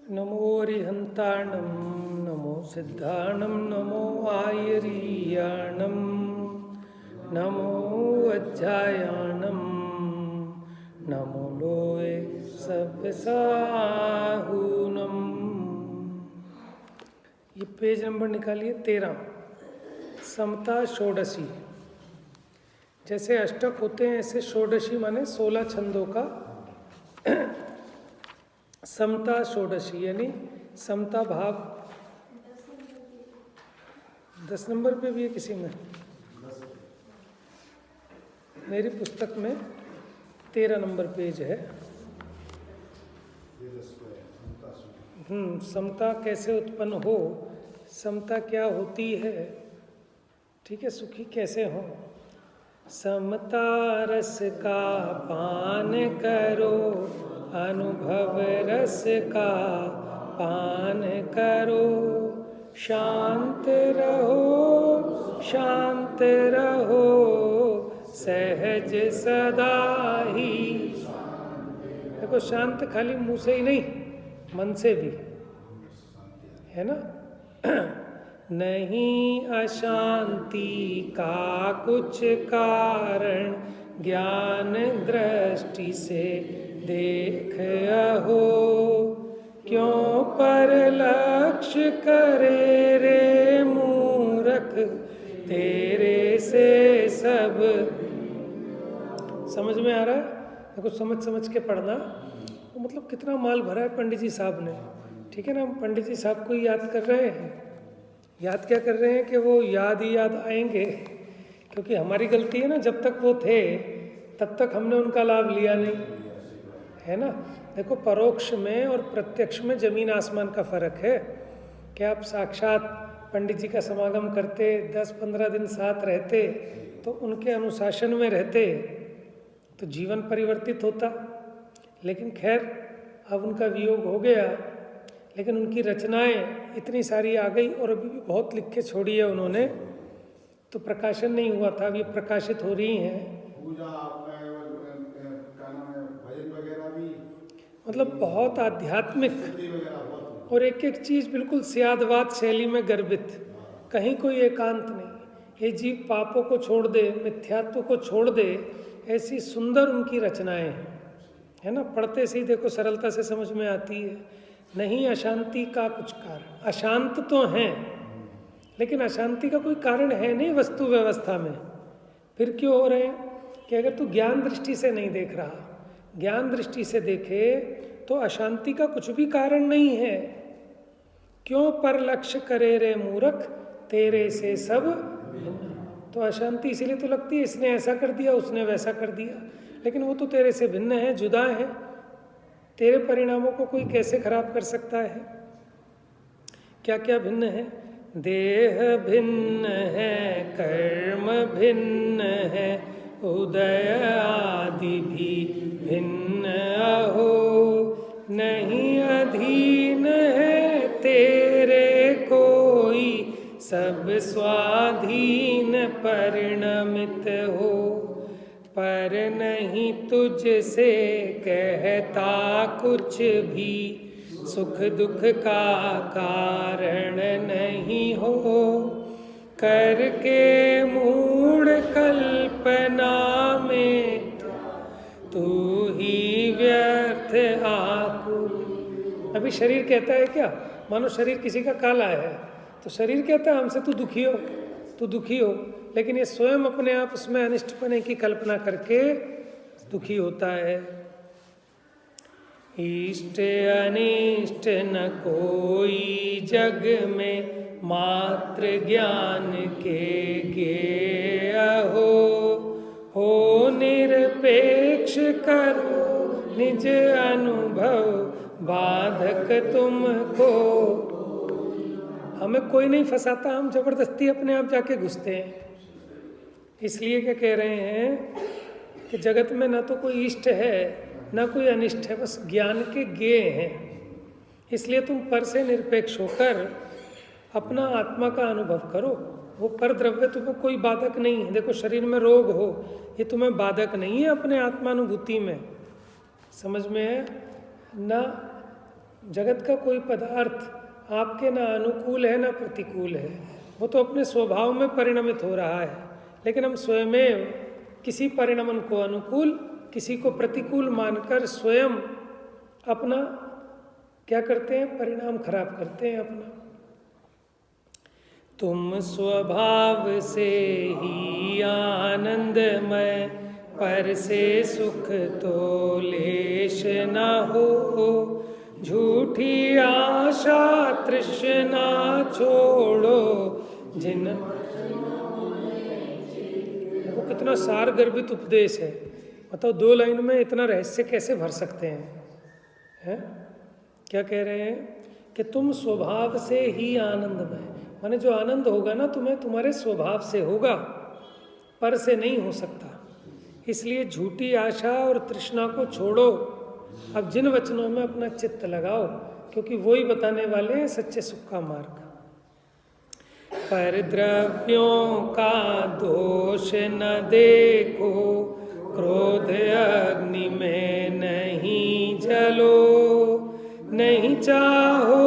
नमो अरिहन्ताणं नमो सिद्धाणं नमो आयरीयाणं नमो अध्यायाणं नमो लोए सव्यसाहूनम। ये page number निकालिए 13। समता षोडशी। जैसे अष्टक होते हैं ऐसे षोडशी माने 16 छंदों का समता षोडशी यानी समता भाव। 10 नंबर पे भी है किसी में, मेरी पुस्तक में 13 नंबर पेज है। समता कैसे उत्पन्न हो, समता क्या होती है, ठीक है, सुखी कैसे हो। समता रस का पान करो, अनुभव रस का पान करो, शांत रहो सहज सदा ही। देखो शांत खाली मुंह से ही नहीं, मन से भी है ना। नहीं अशांति का कुछ कारण, ज्ञान दृष्टि से देख अहो, क्यों पर लक्ष्य करे रे मूर्ख, तेरे से सब। समझ में आ रहा है? देखो समझ के पढ़ना। तो मतलब कितना माल भरा है पंडित जी साहब ने, ठीक है ना। हम पंडित जी साहब को ही याद कर रहे हैं। याद क्या कर रहे हैं कि वो याद ही याद आएंगे, क्योंकि हमारी गलती है ना, जब तक वो थे तब तक हमने उनका लाभ लिया नहीं, है ना। देखो परोक्ष में और प्रत्यक्ष में जमीन आसमान का फर्क है। कि आप साक्षात पंडित जी का समागम करते, 10-15 दिन साथ रहते, तो उनके अनुशासन में रहते तो जीवन परिवर्तित होता। लेकिन खैर अब उनका वियोग हो गया, लेकिन उनकी रचनाएं इतनी सारी आ गई और अभी भी बहुत लिख के छोड़ी है उन्होंने। तो प्रकाशन नहीं हुआ था, अभी प्रकाशित हो रही हैं। मतलब बहुत आध्यात्मिक और एक एक चीज़ बिल्कुल सियादवाद शैली में गर्भित, कहीं कोई एकांत नहीं। ये जीव पापों को छोड़ दे, मिथ्यात्व को छोड़ दे, ऐसी सुंदर उनकी रचनाएं हैं, है ना। पढ़ते से ही देखो सरलता से समझ में आती है। नहीं अशांति का कुछ कारण, अशांत तो हैं लेकिन अशांति का कोई कारण है नहीं वस्तु व्यवस्था में। फिर क्यों हो रहे हैं कि अगर तू ज्ञान दृष्टि से नहीं देख रहा, ज्ञान दृष्टि से देखे तो अशांति का कुछ भी कारण नहीं है। क्यों पर लक्ष्य करे रे मूर्ख, तेरे से सब भिन्न। तो अशांति इसीलिए तो लगती है, इसने ऐसा कर दिया, उसने वैसा कर दिया, लेकिन वो तो तेरे से भिन्न है, जुदा है। तेरे परिणामों को कोई कैसे खराब कर सकता है? क्या क्या भिन्न है? देह भिन्न है, कर्म भिन्न है, उदय आदि भी भिन्न अहो, नहीं अधीन है तेरे कोई, सब स्वाधीन परिणमित हो। पर नहीं तुझसे कहता कुछ भी, सुख दुख का कारण नहीं हो, करके मूढ़ कल्पना में तू ही व्यर्थ आकुल। अभी शरीर कहता है क्या, मानो शरीर किसी का काला है तो शरीर कहता है हमसे तू दुखी हो, तू दुखी हो, लेकिन ये स्वयं अपने आप उसमें अनिष्ट पने की कल्पना करके दुखी होता है। इष्ट अनिष्ट न कोई जग में, मात्र ज्ञान के ज्ञेय हो निरपेक्ष करो निज अनुभव, बाधक तुमको। हमें कोई नहीं फंसाता, हम जबरदस्ती अपने आप जाके घुसते हैं। इसलिए क्या कह रहे हैं कि जगत में ना तो कोई इष्ट है ना कोई अनिष्ट है, बस ज्ञान के ज्ञेय हैं। इसलिए तुम पर से निरपेक्ष होकर अपना आत्मा का अनुभव करो। वो पर द्रव्य तुम्हें कोई बाधक नहीं है। देखो शरीर में रोग हो, ये तुम्हें बाधक नहीं है अपने आत्मानुभूति में। समझ में है ना? जगत का कोई पदार्थ आपके ना अनुकूल है ना प्रतिकूल है, वो तो अपने स्वभाव में परिणमित हो रहा है, लेकिन हम स्वयं किसी परिणमन को अनुकूल किसी को प्रतिकूल मानकर स्वयं अपना क्या करते हैं, परिणाम खराब करते हैं अपना। तुम स्वभाव से ही आनंदमय, पर से सुख तो लेश न हो, झूठी आशा तृष्णा छोड़ो जिन। देखो कितना सार गर्भित उपदेश है, मतलब 2 लाइन में इतना रहस्य कैसे भर सकते हैं? क्या कह रहे हैं कि तुम स्वभाव से ही आनंदमय, माने जो आनंद होगा ना तुम्हें तुम्हारे स्वभाव से होगा, पर से नहीं हो सकता। इसलिए झूठी आशा और तृष्णा को छोड़ो, अब जिन वचनों में अपना चित्त लगाओ, क्योंकि वही बताने वाले हैं सच्चे सुख का मार्ग। पर द्रव्यों का दोष न देखो, क्रोध अग्नि में नहीं जलो, नहीं चाहो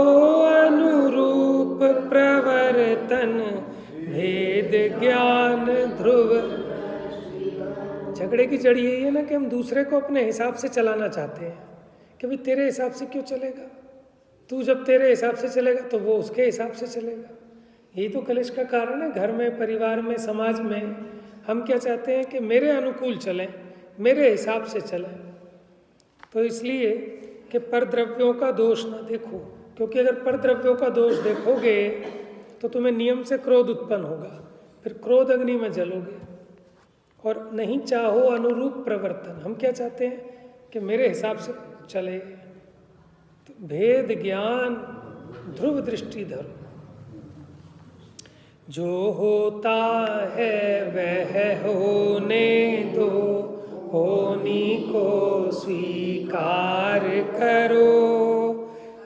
अनुरूप प्रवर्तन, भेद ज्ञान ध्रुव। झगड़े की जड़ यही है ना कि हम दूसरे को अपने हिसाब से चलाना चाहते हैं कि भाई तेरे हिसाब से क्यों चलेगा, तू जब तेरे हिसाब से चलेगा तो वो उसके हिसाब से चलेगा। यही तो कलेश का कारण है। घर में, परिवार में, समाज में हम क्या चाहते हैं कि मेरे अनुकूल चलें, मेरे हिसाब से चलें। तो इसलिए कि परद्रव्यों का दोष ना देखो, क्योंकि अगर परद्रव्यों का दोष देखोगे तो तुम्हें नियम से क्रोध उत्पन्न होगा, फिर क्रोध अग्नि में जलोगे। और नहीं चाहो अनुरूप प्रवर्तन, हम क्या चाहते हैं कि मेरे हिसाब से चले। तो भेद ज्ञान ध्रुव दृष्टि धरो, जो होता है वह होने दो, होनी को स्वीकार करो,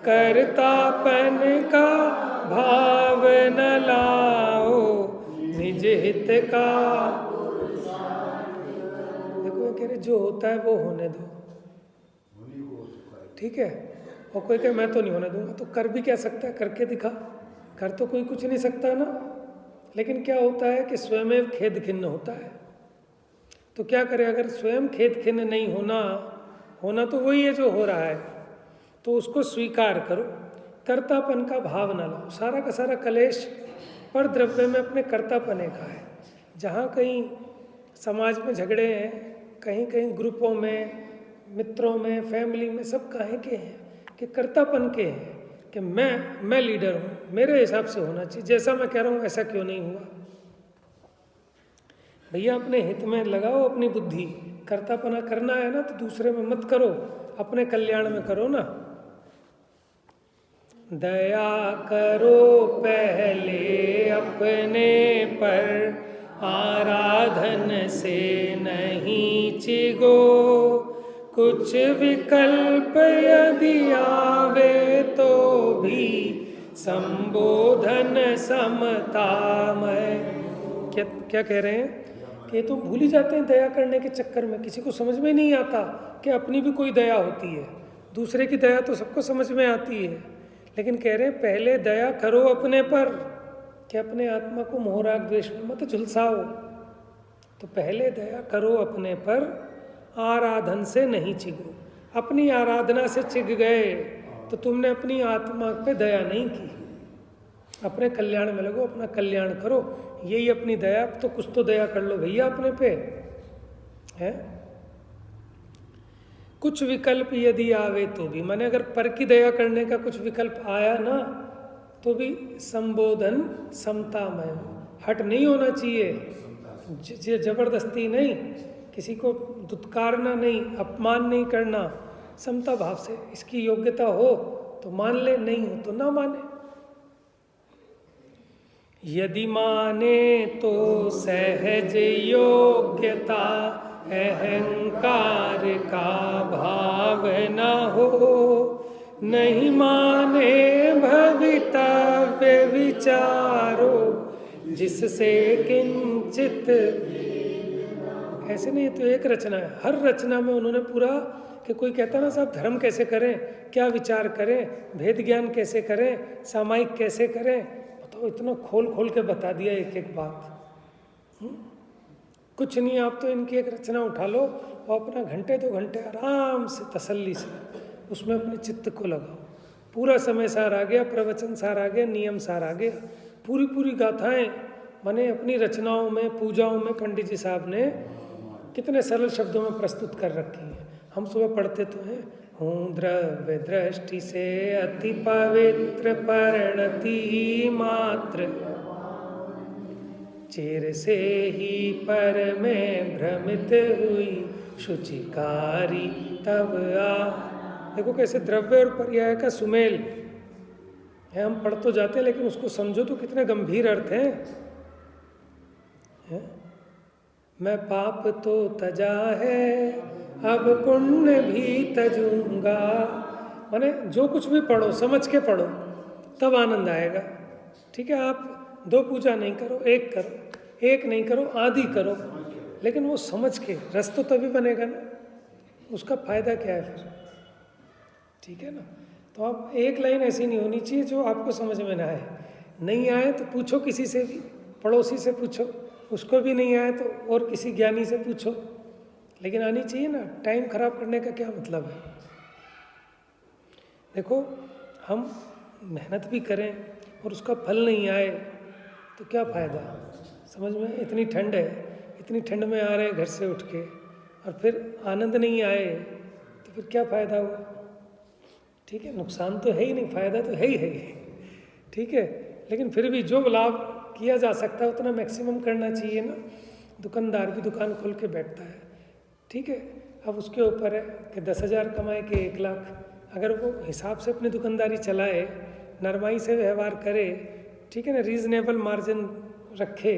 कर्तापन का भाव न लाओ, निज हित का। देखो कह रहे जो होता है वो होने दो, ठीक है। और कोई कहे मैं तो नहीं होने दूंगा, तो कर भी क्या सकता है, करके दिखा। कर तो कोई कुछ नहीं सकता ना, लेकिन क्या होता है कि स्वयं खेद खिन्न होता है। तो क्या करें, अगर स्वयं खेद खिन्न नहीं होना तो वही है जो हो रहा है, तो उसको स्वीकार करो, कर्तापन का भाव न लाओ। सारा का सारा कलेश पर द्रव्य में अपने कर्तापने का है। जहाँ कहीं समाज में झगड़े हैं, कहीं कहीं ग्रुपों में, मित्रों में, फैमिली में, सब काहे के हैं कि कर्तापन के हैं कि मैं लीडर हूँ, मेरे हिसाब से होना चाहिए, जैसा मैं कह रहा हूँ ऐसा क्यों नहीं हुआ। भैया अपने हित में लगाओ अपनी बुद्धि, कर्तापना करना है ना तो दूसरे में मत करो, अपने कल्याण में करो ना। दया करो पहले अपने पर, आराधन से नहीं चिगो, कुछ विकल्प यदि आवे तो भी संबोधन समतामय। क्या कह रहे हैं कि तो भूल ही जाते हैं दया करने के चक्कर में। किसी को समझ में नहीं आता कि अपनी भी कोई दया होती है, दूसरे की दया तो सबको समझ में आती है, लेकिन कह रहे हैं पहले दया करो अपने पर, कि अपने आत्मा को मोह राग द्वेष में मत झुलसाओ। तो पहले दया करो अपने पर, आराधन से नहीं चिगो। अपनी आराधना से चिग गए तो तुमने अपनी आत्मा पे दया नहीं की। अपने कल्याण में लगो, अपना कल्याण करो, यही अपनी दया। तो कुछ तो दया कर लो भैया अपने पे, है। कुछ विकल्प यदि आवे तो भी, माने अगर पर की दया करने का कुछ विकल्प आया ना तो भी संबोधन समतामय हो, हट नहीं होना चाहिए, जबरदस्ती नहीं, किसी को दुत्कारना नहीं, अपमान नहीं करना, समता भाव से। इसकी योग्यता हो तो मान ले, नहीं हो तो ना माने। यदि माने तो सहज योग्यता, अहंकार का भाव न हो, नहीं माने भवितव्य विचारो, जिससे किंचित। ऐसे नहीं, तो एक रचना है, हर रचना में उन्होंने पूरा कि कोई कहता ना साहब धर्म कैसे करें, क्या विचार करें, भेद ज्ञान कैसे करें, सामायिक कैसे करें, बताओ इतना खोल खोल के बता दिया एक एक बात। कुछ नहीं, आप तो इनकी एक रचना उठा लो और अपना घंटे 2 घंटे आराम से तसल्ली से उसमें अपने चित्त को लगाओ। पूरा समय सार आ गया, प्रवचन सार आ गया, नियम सार आ गया, पूरी पूरी गाथाएं माने अपनी रचनाओं में, पूजाओं में पंडित जी साहब ने कितने सरल शब्दों में प्रस्तुत कर रखी हैं। हम सुबह पढ़ते तो हैं, हूँ द्रव्य दृष्टि से अति पवित्र परिणति मात्र, चिर से ही पर में भ्रमित हुई शुचिकारी तब आ। देखो कैसे द्रव्य और पर्याय का सुमेल है। हम पढ़ तो जाते हैं लेकिन उसको समझो तो कितने गंभीर अर्थ हैं। है? मैं पाप तो तजा है, अब पुण्य भी तजूंगा। माने जो कुछ भी पढ़ो समझ के पढ़ो, तब आनंद आएगा। ठीक है, आप 2 पूजा नहीं करो, 1 करो, 1 नहीं करो, आधी करो, लेकिन वो समझ के, रस तो तभी बनेगा ना, उसका फायदा क्या है फिर। ठीक है ना। तो आप एक लाइन ऐसी नहीं होनी चाहिए जो आपको समझ में ना आए। नहीं आए तो पूछो किसी से भी, पड़ोसी से पूछो, उसको भी नहीं आए तो और किसी ज्ञानी से पूछो, लेकिन आनी चाहिए ना। टाइम खराब करने का क्या मतलब है। देखो हम मेहनत भी करें और उसका फल नहीं आए तो क्या फ़ायदा। समझ में, इतनी ठंड है, इतनी ठंड में आ रहे घर से उठ के और फिर आनंद नहीं आए तो फिर क्या फ़ायदा हुआ। ठीक है, नुकसान तो है ही नहीं, फ़ायदा तो है ही। ठीक है, लेकिन फिर भी जो लाभ किया जा सकता है उतना मैक्सिमम करना चाहिए ना। दुकानदार भी दुकान खोल के बैठता है, ठीक है, अब उसके ऊपर है कि 10,000 कमाए कि 1 लाख। अगर वो हिसाब से अपनी दुकानदारी चलाए, नरमाई से व्यवहार करे, ठीक है ना, रीज़नेबल मार्जिन रखे,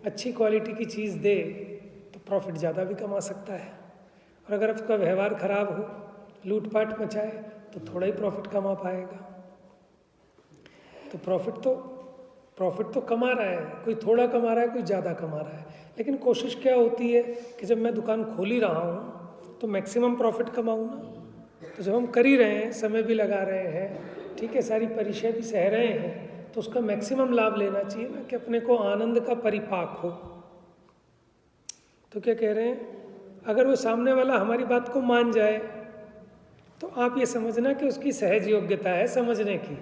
अच्छी क्वालिटी की चीज़ दे, तो प्रॉफिट ज़्यादा भी कमा सकता है। और अगर उसका व्यवहार ख़राब हो, लूटपाट मचाए, तो थोड़ा ही प्रॉफिट कमा पाएगा। तो प्रॉफिट तो कमा रहा है, कोई थोड़ा कमा रहा है, कोई ज़्यादा कमा रहा है, लेकिन कोशिश क्या होती है कि जब मैं दुकान खोल ही रहा हूँ तो मैक्सिमम प्रॉफिट कमाऊँ ना। तो जब हम कर ही रहे हैं, समय भी लगा रहे हैं, ठीक है, सारी परिचय भी सह रहे हैं, तो उसका मैक्सिमम लाभ लेना चाहिए ना, कि अपने को आनंद का परिपाक हो। तो क्या कह रहे हैं, अगर वो सामने वाला हमारी बात को मान जाए तो आप ये समझना कि उसकी सहज योग्यता है समझने की,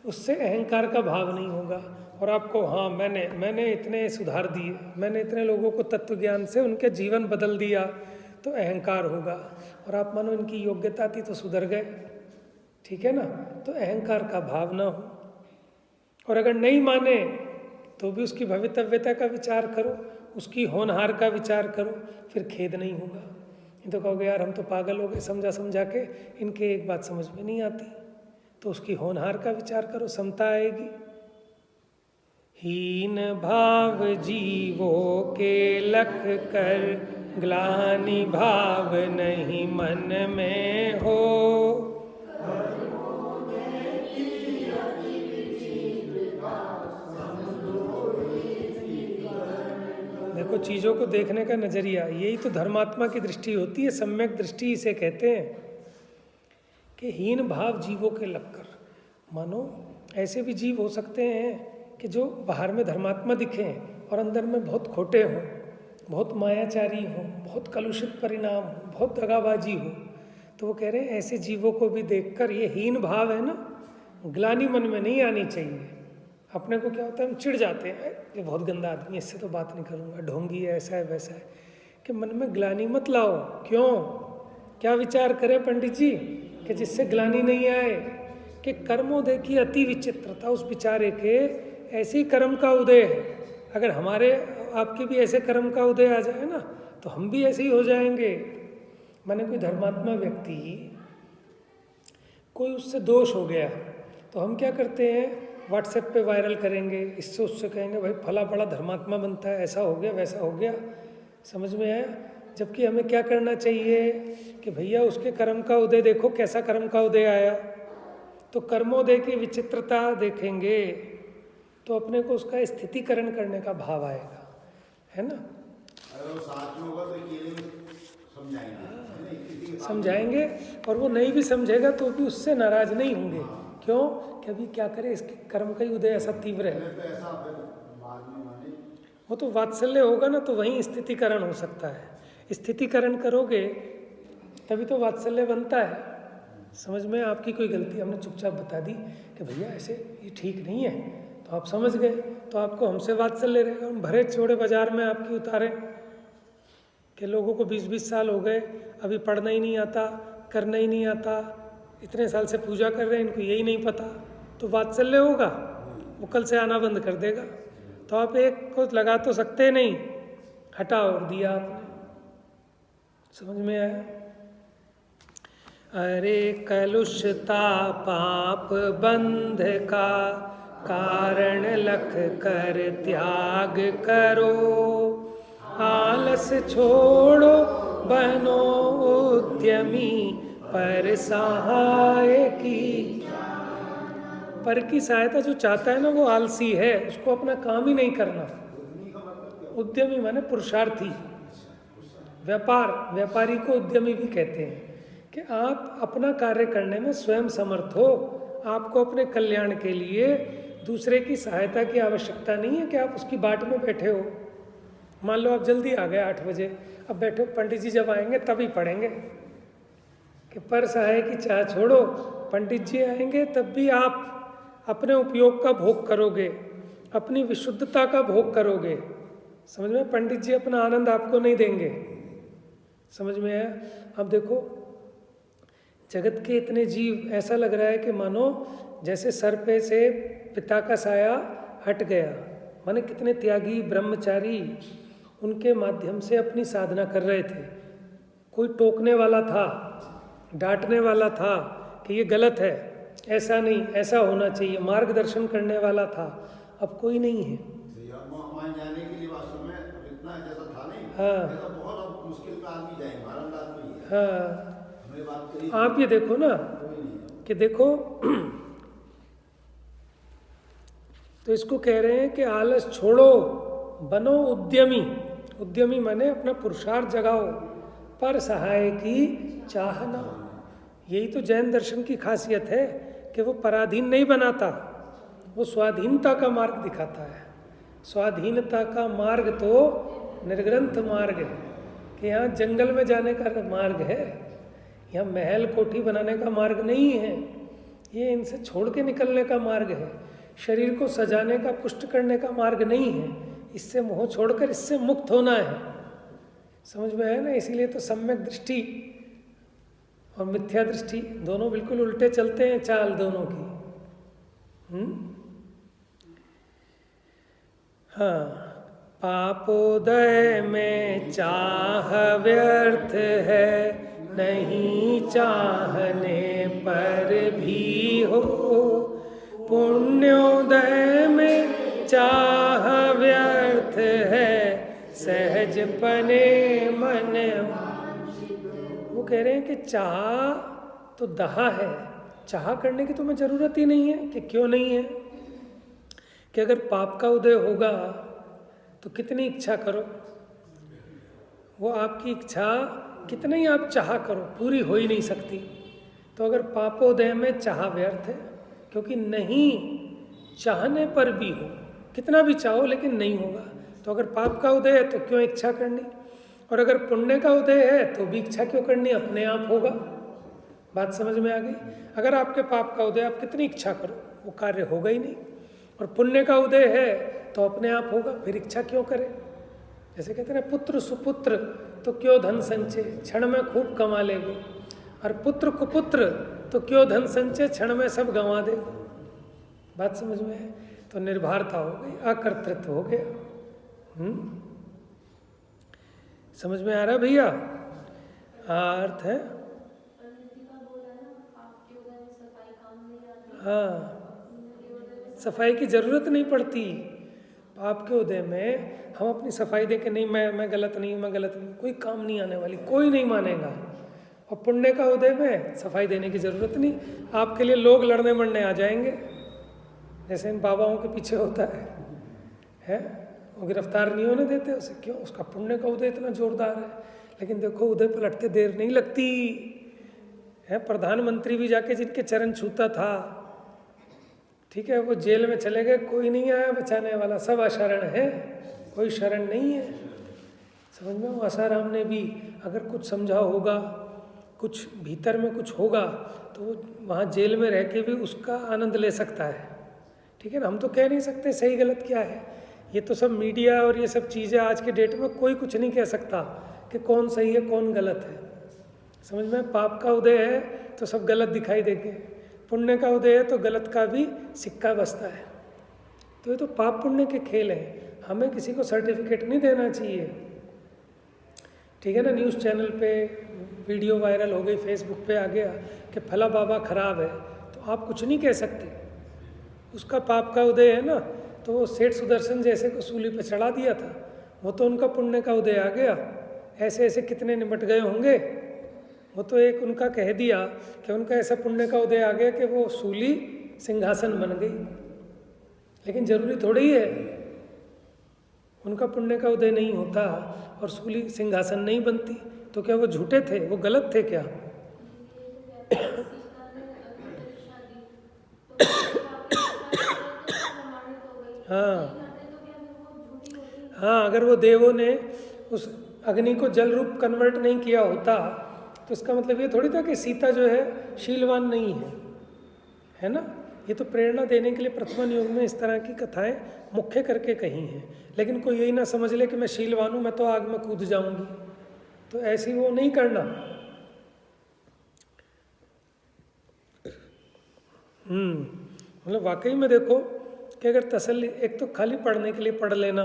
उससे अहंकार का भाव नहीं होगा। और आपको हाँ मैंने इतने सुधार दिए, मैंने इतने लोगों को तत्व ज्ञान से उनके जीवन बदल दिया, तो अहंकार होगा। और आप मानो इनकी योग्यता थी तो सुधर गए, ठीक है ना, तो अहंकार का भाव ना हो। और अगर नहीं माने तो भी उसकी भवितव्यता का विचार करो, उसकी होनहार का विचार करो, फिर खेद नहीं होगा। ये तो कहोगे यार हम तो पागल हो गए, समझा समझा के इनके एक बात समझ में नहीं आती। तो उसकी होनहार का विचार करो, समता आएगी। हीन भाव जीवों के लख कर, ग्लानि भाव नहीं मन में हो। देखो चीज़ों को देखने का नज़रिया, यही तो धर्मात्मा की दृष्टि होती है, सम्यक दृष्टि इसे कहते हैं। कि हीन भाव जीवों के लगकर, मानो ऐसे भी जीव हो सकते हैं कि जो बाहर में धर्मात्मा दिखें और अंदर में बहुत खोटे हों, बहुत मायाचारी हों, बहुत कलुषित परिणाम हो, बहुत दगाबाजी हो। तो वो कह रहे हैं ऐसे जीवों को भी देखकर, ये हीन भाव है ना, ग्लानि मन में नहीं आनी चाहिए। अपने को क्या होता है, हम चिढ़ जाते हैं, ये बहुत गंदा आदमी है, इससे तो बात नहीं करूँगा, ढोंगी है, ऐसा है वैसा है। कि मन में ग्लानि मत लाओ। क्यों, क्या विचार करें पंडित जी कि जिससे ग्लानि नहीं आए। कि कर्मों देखी अति विचित्रता उस विचारे के, ऐसी कर्म का उदय है। अगर हमारे आपके भी ऐसे कर्म का उदय आ जाए ना, तो हम भी ऐसे ही हो जाएंगे। माने कोई धर्मात्मा व्यक्ति, कोई उससे दोष हो गया, तो हम क्या करते हैं, व्हाट्सएप पे वायरल करेंगे, इससे उससे कहेंगे भाई फला बड़ा धर्मात्मा बनता है, ऐसा हो गया वैसा हो गया। समझ में आया। जबकि हमें क्या करना चाहिए कि भैया उसके कर्म का उदय देखो, कैसा कर्म का उदय आया। तो कर्मोदय की विचित्रता देखेंगे तो अपने को उसका स्थितिकरण करने का भाव आएगा, है ना। अगर वो साथ में होगा तो अकेले समझाएंगे, समझाएंगे, और वो नहीं भी समझेगा तो भी उससे नाराज नहीं होंगे। क्यों? कि अभी क्या करे, इसके कर्म का ही उदय ऐसा तीव्र है। वो तो वात्सल्य होगा ना, तो वहीं स्थितिकरण हो सकता है। स्थितिकरण करोगे तभी तो वात्सल्य बनता है। समझ में आपकी कोई गलती हमने चुपचाप बता दी कि भैया ऐसे ये ठीक नहीं है, तो आप समझ गए, तो आपको हमसे वात्सल्य रहेगा। हम भरे चौड़े बाजार में आपकी उतारें कि लोगों को 20-20 साल हो गए, अभी पढ़ना ही नहीं आता, करना ही नहीं आता, इतने साल से पूजा कर रहे हैं, इनको यही नहीं पता, तो वात्सल्य होगा? वो कल से आना बंद कर देगा। तो आप एक को लगा तो सकते नहीं, हटा और दिया आपने। समझ में आया? अरे कलुषता पाप बंध का कारण लख कर त्याग करो, आलस छोड़ो बनो उद्यमी, पर सहाय की। पर की सहायता जो चाहता है ना वो आलसी है, उसको अपना काम ही नहीं करना। उद्यमी माने पुरुषार्थी, व्यापारी को उद्यमी भी कहते हैं कि आप अपना कार्य करने में स्वयं समर्थ हो। आपको अपने कल्याण के लिए दूसरे की सहायता की आवश्यकता नहीं है कि आप उसकी बाट में बैठे हो। मान लो आप जल्दी आ गए 8 बजे, अब बैठो, पंडित जी जब आएंगे तभी पढ़ेंगे कि पर सहाय की चाह छोड़ो, पंडित जी आएंगे तब भी आप अपने उपयोग का भोग करोगे, अपनी विशुद्धता का भोग करोगे। समझ में? पंडित जी अपना आनंद आपको नहीं देंगे। समझ में आया? अब देखो जगत के इतने जीव, ऐसा लग रहा है कि मानो जैसे सर पे से पिता का साया हट गया। माने कितने त्यागी ब्रह्मचारी उनके माध्यम से अपनी साधना कर रहे थे। कोई टोकने वाला था, डांटने वाला था कि ये गलत है, ऐसा नहीं, ऐसा होना चाहिए, मार्गदर्शन करने वाला था। अब कोई नहीं है। जाने के लिए वास्तव में इतना जैसा था नहीं। हाँ, तो बहुत मुश्किल का आदमी जाए, भारत आदमी है। हाँ, हमें बात करी। आप ये देखो ना कि देखो तो इसको कह रहे हैं कि आलस छोड़ो, बनो उद्यमी। उद्यमी माने अपना पुरुषार्थ जगाओ, पर सहाय की चाह न हो। यही तो जैन दर्शन की खासियत है कि वो पराधीन नहीं बनाता, वो स्वाधीनता का मार्ग दिखाता है। स्वाधीनता का मार्ग तो निर्ग्रंथ मार्ग है कि यहाँ जंगल में जाने का मार्ग है, यहाँ महल कोठी बनाने का मार्ग नहीं है। ये इनसे छोड़ के निकलने का मार्ग है। शरीर को सजाने का, पुष्ट करने का मार्ग नहीं है। इससे मोह छोड़कर इससे मुक्त होना है। समझ में आया ना? इसीलिए तो सम्यक दृष्टि और मिथ्या दृष्टि दोनों बिल्कुल उल्टे चलते हैं, चाल दोनों की। हाँ, पापोदय में चाह व्यर्थ है, नहीं चाहने पर भी हो। पुण्योदय में चाह व्यर्थ है, सहज पने मन। वो कह रहे हैं कि चाह तो दहा है, चाह करने की तुम्हें जरूरत ही नहीं है। कि क्यों नहीं है? कि अगर पाप का उदय होगा तो कितनी इच्छा करो, वो आपकी इच्छा कितनी आप चाह करो, पूरी हो ही नहीं सकती। तो अगर पापोदय में चाह व्यर्थ है, क्योंकि नहीं चाहने पर भी हो, कितना भी चाहो लेकिन नहीं होगा। तो अगर पाप का उदय है तो क्यों इच्छा करनी, और अगर पुण्य का उदय है तो भी इच्छा क्यों करनी, अपने आप होगा। बात समझ में आ गई? अगर आपके पाप का उदय, आप कितनी इच्छा करो, वो कार्य होगा ही नहीं। और पुण्य का उदय है तो अपने आप होगा, फिर इच्छा क्यों करें। जैसे कहते हैं ना, पुत्र सुपुत्र तो क्यों धन संचय, क्षण में खूब कमा लेंगे। और पुत्र कुपुत्र तो क्यों धन संचय, क्षण में सब गंवा दे। बात समझ में है? तो निर्भरता हो गई, अकर्तृत्व हो गया। समझ में आ रहा भैया? अर्थ है हाँ, सफाई की जरूरत नहीं पड़ती। पाप के उदय में हम अपनी सफाई दे के नहीं, मैं गलत नहीं, मैं गलत नहीं, कोई काम नहीं आने वाली, कोई नहीं मानेगा। और पुण्य का उदय में सफाई देने की जरूरत नहीं, आपके लिए लोग लड़ने मरने आ जाएंगे, जैसे इन बाबाओं के पीछे होता है? वो गिरफ्तार नहीं होने देते उसे। क्यों? उसका पुण्य का उदय इतना जोरदार है। लेकिन देखो उदय पलटते देर नहीं लगती। है प्रधानमंत्री भी जाके जिनके चरण छूता था, ठीक है, वो जेल में चले गए, कोई नहीं आया बचाने वाला, सब अशरण है, कोई शरण नहीं है। समझ में? आसाराम ने भी अगर कुछ समझा होगा, कुछ भीतर में कुछ होगा, तो वो वहाँ जेल में रह के भी उसका आनंद ले सकता है। ठीक है ना, हम तो कह नहीं सकते सही गलत क्या है, ये तो सब मीडिया और ये सब चीज़ें आज के डेट में कोई कुछ नहीं कह सकता कि कौन सही है कौन गलत है। समझ में? पाप का उदय है तो सब गलत दिखाई देंगे, पुण्य का उदय है तो गलत का भी सिक्का बसता है। तो ये तो पाप पुण्य के खेल हैं, हमें किसी को सर्टिफिकेट नहीं देना चाहिए। ठीक है ना, न्यूज़ चैनल पे वीडियो वायरल हो गई, फेसबुक पे आ गया कि फला बाबा खराब है, तो आप कुछ नहीं कह सकते, उसका पाप का उदय है ना। तो वो सेठ सुदर्शन जैसे को सूली पे चढ़ा दिया था, वो तो उनका पुण्य का उदय आ गया। ऐसे ऐसे कितने निपट गए होंगे, वो तो एक उनका कह दिया कि उनका ऐसा पुण्य का उदय आ गया कि वो सूली सिंहासन बन गई। लेकिन जरूरी थोड़ी ही है, उनका पुण्य का उदय नहीं होता और सूली सिंहासन नहीं बनती, तो क्या वो झूठे थे, वो गलत थे क्या? हाँ हाँ, अगर वो देवों ने उस अग्नि को जल रूप कन्वर्ट नहीं किया होता तो इसका मतलब ये थोड़ी था कि सीता जो है शीलवान नहीं है ना। ये तो प्रेरणा देने के लिए प्रथमन युग में इस तरह की कथाएं मुख्य करके कही हैं। लेकिन कोई यही ना समझ ले कि मैं शीलवान हूँ, मैं तो आग में कूद जाऊंगी, तो ऐसी वो नहीं करना। मतलब वाकई में देखो कि अगर तसल्ली, एक तो खाली पढ़ने के लिए पढ़ लेना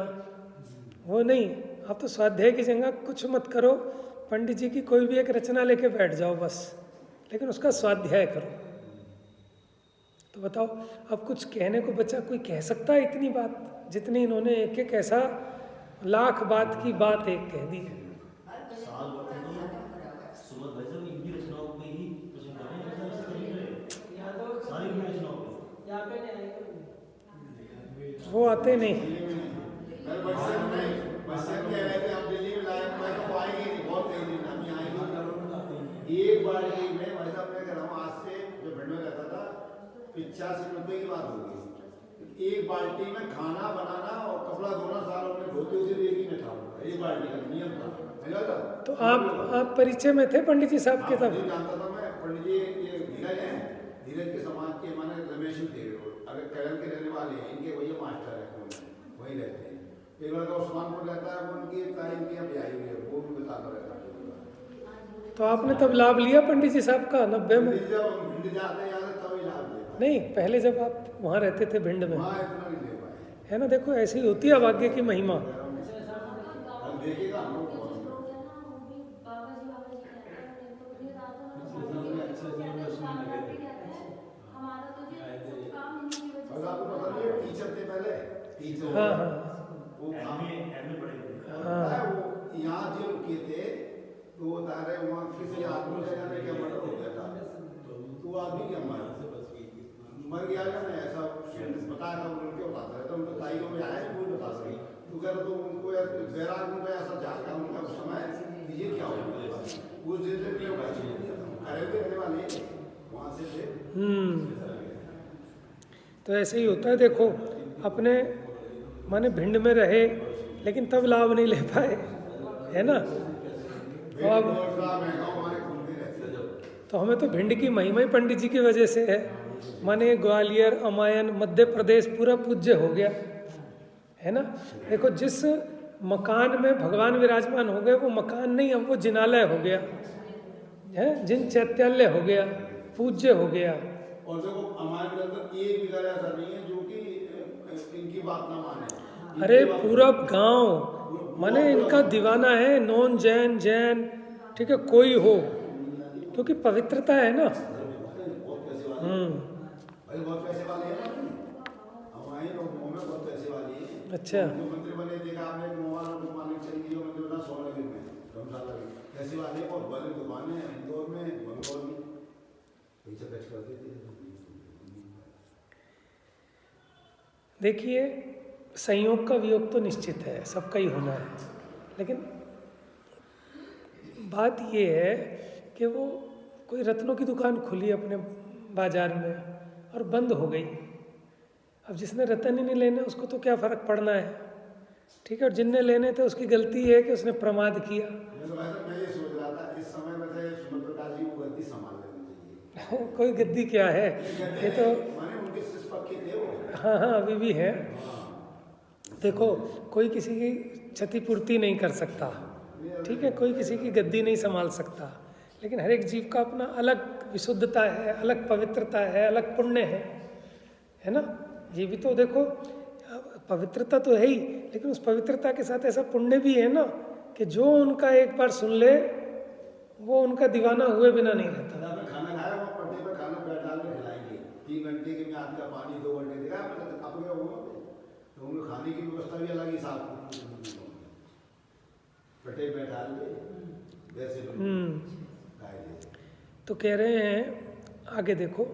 वो नहीं, आप तो स्वाध्याय की जगह कुछ मत करो, पंडित जी की कोई भी एक रचना लेके बैठ जाओ बस, लेकिन उसका स्वाध्याय करो। तो बताओ, अब कुछ कहने को बच्चा कोई कह सकता है इतनी बात जितनी इन्होंने एक एक ऐसा लाख बात की बात एक कह दी है। वो आते नहीं। एक बार में वैसा मैं कह रहा हूँ, आज से जो भिंड में रहता था 85-90 की बात होगी, एक बाल्टी में खाना बनाना और कपड़ा धोना सारा अपने धोते हुए एक ही में था, एक बाल्टी का नियम था। तो आप परिचय में थे पंडित जी साहब के तब? जानता था मैं, पंडित जी ये धीरज है, धीरज के समाज के माने रमेश थे, अगर केरल के रहने वाले हैं, इनके भैया मास्टर है, वहीं रहते हैं। एक लड़का उस्मानपुर रहता है, वो उनकी तारीफ की अभी आई हुई है, वो भी बताता रहता है। तो आपने तब लाभ लिया पंडित जी साहब का 90 में? भिंड जाते तभी लाभ लिया। नहीं, पहले जब आप वहाँ रहते थे भिंड में, है ना। देखो ऐसी होती है भाग्य की महिमा। हाँ हाँ हाँ, यहाँ जो रुके थे तो वो तारे वहाँ किसी आदमी का जाने क्या मर्डर हो गया था, तो वो आदमी क्या मर गया ना, ऐसा बताया था उनके बताते रहे, तो उनको ताइयों में आए वो बता रही, तो कह रहे तो उनको बैराग में ऐसा जाता उनका उस समय ये क्या हो उस दिन से रहने वाले वहाँ से थे। तो ऐसे ही होता है। देखो अपने माने भिंड में रहे लेकिन तब लाभ नहीं ले पाए, है ना। तो हमें तो भिंड की महिमा ही पंडित जी की वजह से है। माने ग्वालियर, अमायन, मध्य प्रदेश पूरा पूज्य हो गया, है ना। देखो जिस मकान में भगवान विराजमान हो गए वो मकान नहीं, अब वो जिनालय हो गया है, जिन चैत्यालय हो गया, पूज्य हो गया। और देखो अमायन के अंदर एक भी घर ऐसा नहीं है जो कि इनकी बात ना माने। अरे पूरा गांव माने इनका दीवाना है, नॉन जैन जैन, ठीक है, कोई हो, क्योंकि पवित्रता है ना। बहुत पैसे वाले हैं हमारे लोग में, बहुत पैसे वाली है। अच्छा, मंदिर बने देखा आपने, मालिक चली गई मंदिर बना सोनगर में, धर्मशाला में, पैसे वाले और बड़ी दुकानें इंदौर में, बंगलौर में पैसे खर्च करते थे। देखिए संयोग का वियोग तो निश्चित है, सबका ही होना है, लेकिन बात ये है कि वो कोई रत्नों की दुकान खुली अपने बाजार में और बंद हो गई। अब जिसने रत्न ही नहीं लेने उसको तो क्या फ़र्क पड़ना है, ठीक है। और जिनने लेने थे उसकी गलती है कि उसने प्रमाद किया। मैं ये सोच रहा था इस समय में सुमन प्रकाश जी को गद्दी संभाल लेनी चाहिए। कोई गद्दी क्या है, ये तो माने उनके शिष्य पक्के थे वो। हाँ हाँ अभी भी है। देखो कोई किसी की क्षतिपूर्ति नहीं कर सकता, ठीक है, कोई किसी की गद्दी नहीं संभाल सकता, लेकिन हर एक जीव का अपना अलग विशुद्धता है, अलग पवित्रता है, अलग पुण्य है ना। ये भी तो देखो पवित्रता तो है ही, लेकिन उस पवित्रता के साथ ऐसा पुण्य भी है ना कि जो उनका एक बार सुन ले वो उनका दीवाना हुए बिना नहीं रहता। आपने खाना खाया, वो पट्टे पर खाना बैठ डाल के खिलाएंगे 3 घंटे के में आपका पानी 2 घंटे देगा अपने वो तो उनके खाने की व्यवस्था भी अलग हिसाब पट्टे पे डाल के वैसे तो कह रहे हैं आगे देखो,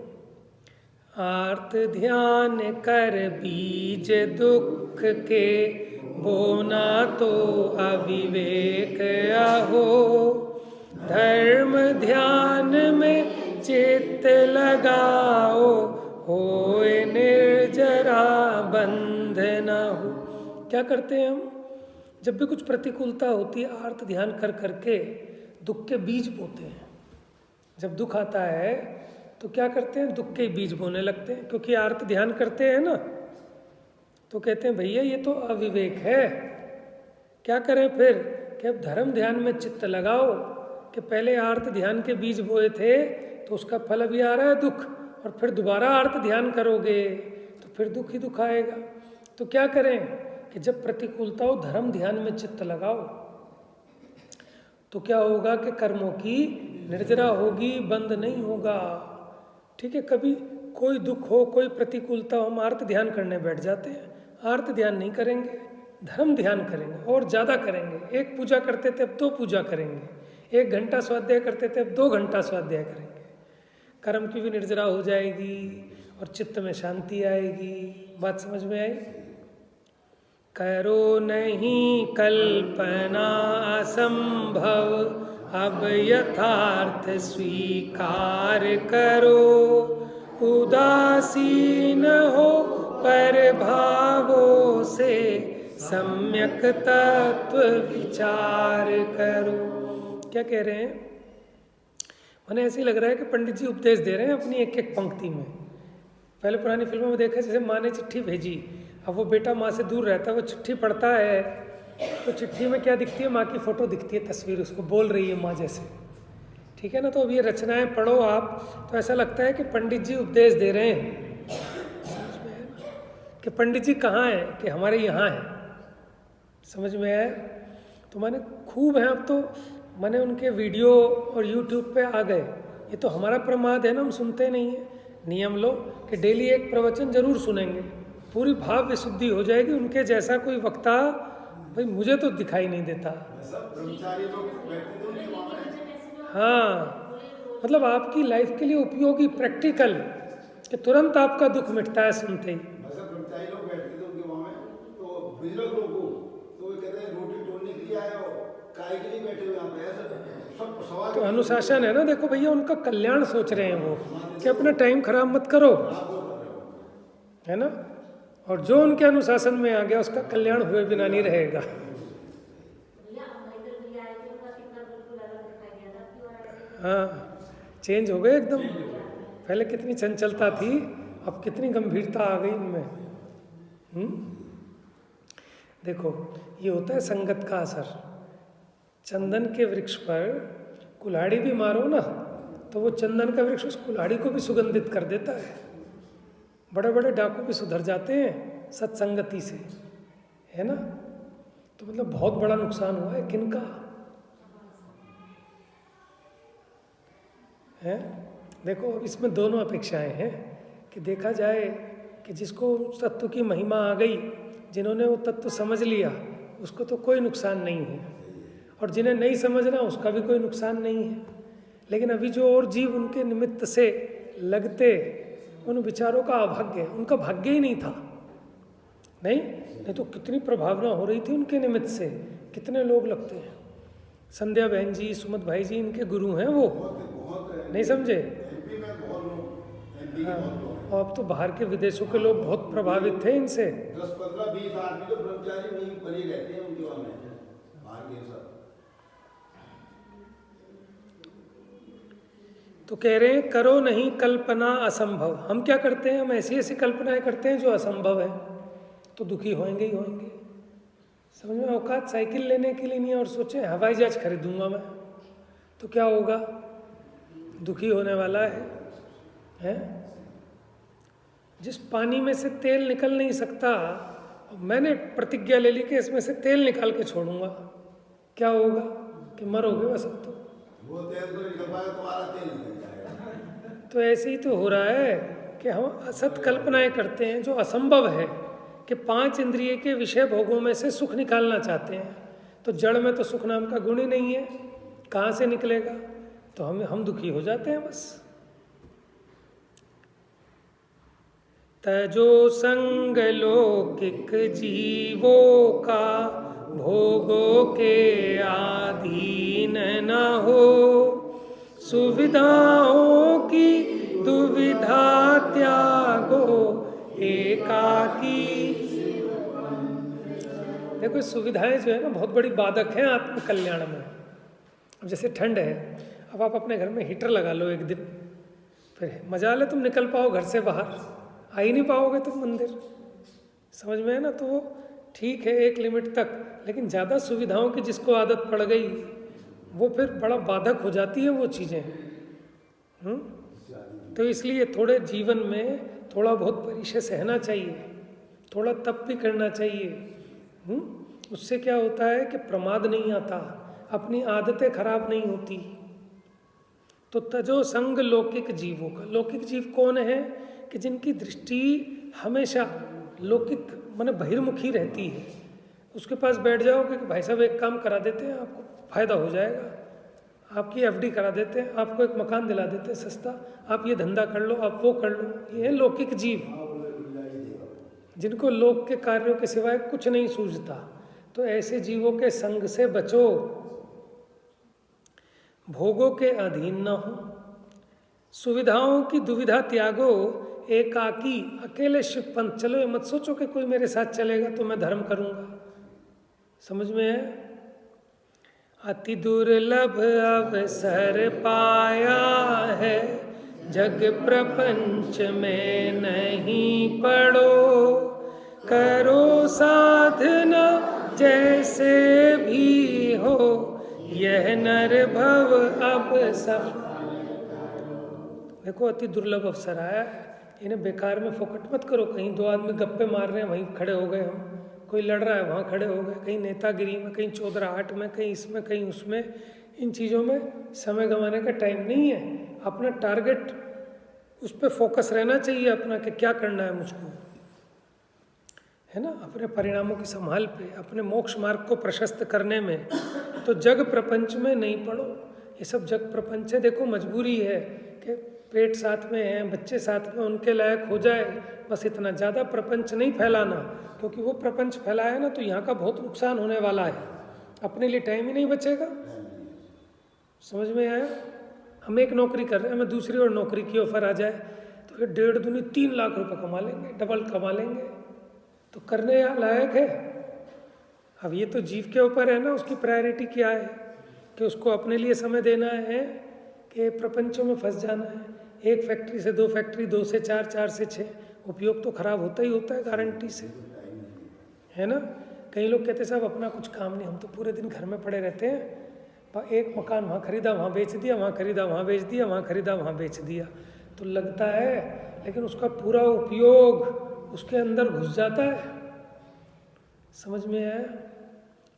आर्त ध्यान कर बीज दुख के बोना तो अविवेक आहो, धर्म ध्यान में चित्त लगाओ होए निर्जरा बंध न हो। क्या करते हैं हम, जब भी कुछ प्रतिकूलता होती है आर्त ध्यान कर करके दुख के बीज बोते हैं। जब दुख आता है तो क्या करते हैं, दुख के बीज बोने लगते हैं, क्योंकि आर्त ध्यान करते हैं ना तो कहते हैं भैया ये तो अविवेक है। क्या करें फिर कि अब धर्म ध्यान में चित्त लगाओ कि पहले आर्त ध्यान के बीज बोए थे तो उसका फल अभी आ रहा है दुख, और फिर दोबारा आर्त ध्यान करोगे तो फिर दुख ही दुख आएगा। तो क्या करें कि जब प्रतिकूलता हो धर्म ध्यान में चित्त लगाओ तो क्या होगा कि कर्मों की निर्जरा होगी, बंद नहीं होगा, ठीक है। कभी कोई दुख हो, कोई प्रतिकूलता हो, हम आर्त ध्यान करने बैठ जाते हैं। आर्त ध्यान नहीं करेंगे, धर्म ध्यान करेंगे और ज़्यादा करेंगे। एक पूजा करते थे अब 2 पूजा करेंगे, 1 घंटा स्वाध्याय करते थे अब 2 घंटा स्वाध्याय करेंगे। कर्म की भी निर्जरा हो जाएगी और चित्त में शांति आएगी। बात समझ में आई। करो नहीं कल्पना असंभव, अब यथार्थ स्वीकार करो, उदासीन हो पर भावों से सम्यक तत्व विचार करो। क्या कह रहे हैं, मैंने ऐसे ही लग रहा है कि पंडित जी उपदेश दे रहे हैं अपनी एक एक पंक्ति में। पहले पुरानी फिल्मों में देखा जैसे माँ ने चिट्ठी भेजी, अब वो बेटा माँ से दूर रहता है, वो चिट्ठी पढ़ता है तो चिट्ठी में क्या दिखती है, माँ की फ़ोटो दिखती है, तस्वीर, उसको बोल रही है माँ जैसे, ठीक है ना। तो अब ये रचनाएं पढ़ो आप तो ऐसा लगता है कि पंडित जी उपदेश दे रहे हैं, समझ में है ना, कि पंडित जी कहाँ हैं, कि हमारे यहाँ हैं। समझ में आया। तो मैंने खूब हैं अब तो, मैंने उनके वीडियो और यूट्यूब पे आ गए। ये तो हमारा प्रमाद है ना, हम सुनते नहीं हैं। नियम लो कि डेली एक प्रवचन जरूर सुनेंगे, पूरी भाव विशुद्धि हो जाएगी। उनके जैसा कोई वक्ता भाई मुझे तो दिखाई नहीं देता। हाँ, मतलब आपकी लाइफ के लिए उपयोगी, प्रैक्टिकल, कि तुरंत आपका दुख मिटता है सुनते ही। तो अनुशासन है ना। देखो भैया उनका कल्याण सोच रहे हैं वो, कि अपना टाइम खराब मत करो, है ना। और जो उनके अनुशासन में आ गया उसका कल्याण हुए बिना नहीं रहेगा। हाँ, चेंज हो गए एकदम। पहले कितनी चंचलता थी, अब कितनी गंभीरता आ गई इनमें। देखो ये होता है संगत का असर। चंदन के वृक्ष पर कुल्हाड़ी भी मारो ना तो वो चंदन का वृक्ष उस कुल्हाड़ी को भी सुगंधित कर देता है। बड़े बड़े डाकू भी सुधर जाते हैं सत्संगति से, है ना। तो मतलब बहुत बड़ा नुकसान हुआ है किनका है। देखो अब इसमें दोनों अपेक्षाएं हैं कि देखा जाए कि जिसको तत्व की महिमा आ गई, जिन्होंने वो तत्व समझ लिया, उसको तो कोई नुकसान नहीं है, और जिन्हें नहीं समझना उसका भी कोई नुकसान नहीं है। लेकिन अभी जो और जीव उनके निमित्त से लगते, उन विचारों का अभाग्य, उनका भाग्य ही नहीं था। नहीं तो कितनी प्रभावना हो रही थी उनके निमित्त से, कितने लोग लगते हैं। संध्या बहन जी, सुमत भाई जी इनके गुरु हैं वो। नहीं समझे? एमपी में बहुत लोग, एमपी के हाँ, बहुत लोग हैं। और अब तो बाहर के विदेशों के लोग बहुत प्रभावित थे इनसे। 10, 15, 20 आदमी तो ब्रह्मचारी वहीं बने रहते हैं उनके वहाँ में, बाहर के सब। तो कह रहे हैं करो नहीं कल्पना असंभव। हम क्या करते हैं, हम ऐसी ऐसी कल्पनाएं करते हैं जो असंभव है, तो दुखी होंगे ही होंगे। समझ में? औकात साइकिल लेने के लिए नहीं है और सोचे हवाई जहाज खरीदूंगा मैं, तो क्या होगा? दुखी होने वाला है? जिस पानी में से तेल निकल नहीं सकता, मैंने प्रतिज्ञा ले ली कि इसमें से तेल निकाल के छोड़ूंगा, क्या होगा? कि मरोगे बस अब तो। वो तेल तो निकल पाएगा, तुम्हारा तेल निकल जाएगा। तो ऐसे ही तो हो रहा है कि हम असत कल्पनाएं करते हैं जो असंभव है, कि 5 इंद्रिय के विषय भोगों में से सुख निकालना चाहते हैं, तो जड़ में तो सुख नाम का गुण ही नहीं है, कहाँ से निकलेगा? तो हम दुखी हो जाते हैं बस। तजो संग लौकिक जीवों का भोगों के अधीन न हो, सुविधाओं की दुविधा त्यागो एकाकी। देखो सुविधाएं जो है ना बहुत बड़ी बाधक हैं आत्म कल्याण में। अब जैसे ठंड है, अब आप अपने घर में हीटर लगा लो एक दिन, फिर मजा ले तुम निकल पाओ घर से बाहर, आ ही नहीं पाओगे तुम मंदिर। समझ में है ना? तो वो ठीक है एक लिमिट तक, लेकिन ज़्यादा सुविधाओं की जिसको आदत पड़ गई वो फिर बड़ा बाधक हो जाती है वो चीज़ें। तो इसलिए थोड़े जीवन में थोड़ा बहुत परिचय सहना चाहिए, थोड़ा तप भी करना चाहिए। उससे क्या होता है कि प्रमाद नहीं आता, अपनी आदतें खराब नहीं होती। तो तजो संग लौकिक जीवों का। लौकिक जीव कौन है? कि जिनकी दृष्टि हमेशा लौकिक माने बहिर्मुखी रहती है। उसके पास बैठ जाओगे कि भाई साहब एक काम करा देते हैं, आपको फ़ायदा हो जाएगा, आपकी एफडी करा देते हैं, आपको एक मकान दिला देते हैं सस्ता, आप ये धंधा कर लो, आप वो कर लो। ये है लौकिक जीव, जिनको लोक के कार्यों के सिवाय कुछ नहीं सूझता। तो ऐसे जीवों के संग से बचो, भोगों के अधीन न हो, सुविधाओं की दुविधा त्यागो, एकाकी अकेले शिव पंथ चलो। ये मत सोचो कि कोई मेरे साथ चलेगा तो मैं धर्म करूंगा। समझ में है? अति दुर्लभ अवसर पाया है, जग प्रपंच में नहीं पड़ो, करो साधना जैसे भी हो, यह नर भव अब सफल। देखो अति दुर्लभ अवसर आया है, इन्हें बेकार में फोकट मत करो। कहीं 2 आदमी गप्पे मार रहे हैं वहीं खड़े हो गए हम, कोई लड़ रहा है वहाँ खड़े हो गए, कहीं नेतागिरी में, कहीं चौधराहट में, कहीं इसमें कहीं उसमें। इन चीज़ों में समय गंवाने का टाइम नहीं है। अपना टारगेट उस पर फोकस रहना चाहिए अपना, कि क्या करना है मुझको, है ना? अपने परिणामों की संभाल पे, अपने मोक्ष मार्ग को प्रशस्त करने में। तो जग प्रपंच में नहीं पड़ो। ये सब जग प्रपंच है। देखो मजबूरी है कि पेट साथ में है, बच्चे साथ में, उनके लायक हो जाए बस इतना। ज़्यादा प्रपंच नहीं फैलाना, क्योंकि वो प्रपंच फैलाया ना तो यहाँ का बहुत नुकसान होने वाला है, अपने लिए टाइम ही नहीं बचेगा। समझ में आया? हम एक नौकरी कर रहे हैं, हमें दूसरी और नौकरी की ऑफर आ जाए तो फिर 1.5 दूनी 3 लाख रुपए कमा लेंगे, डबल कमा लेंगे। तो करने लायक है? अब ये तो जीव के ऊपर है ना, उसकी प्रायोरिटी क्या है, कि उसको अपने लिए समय देना है कि प्रपंचों में फंस जाना है। 1 फैक्ट्री से 2 फैक्ट्री, 2 से 4, 4 से 6, उपयोग तो खराब होता ही होता है गारंटी से, है ना? कई लोग कहते हैं साहब अपना कुछ काम नहीं, हम तो पूरे दिन घर में पड़े रहते हैं, एक मकान वहाँ खरीदा वहाँ बेच दिया, वहाँ खरीदा वहाँ बेच दिया, वहाँ खरीदा वहाँ बेच दिया। तो लगता है, लेकिन उसका पूरा उपयोग उसके अंदर घुस जाता है। समझ में आया?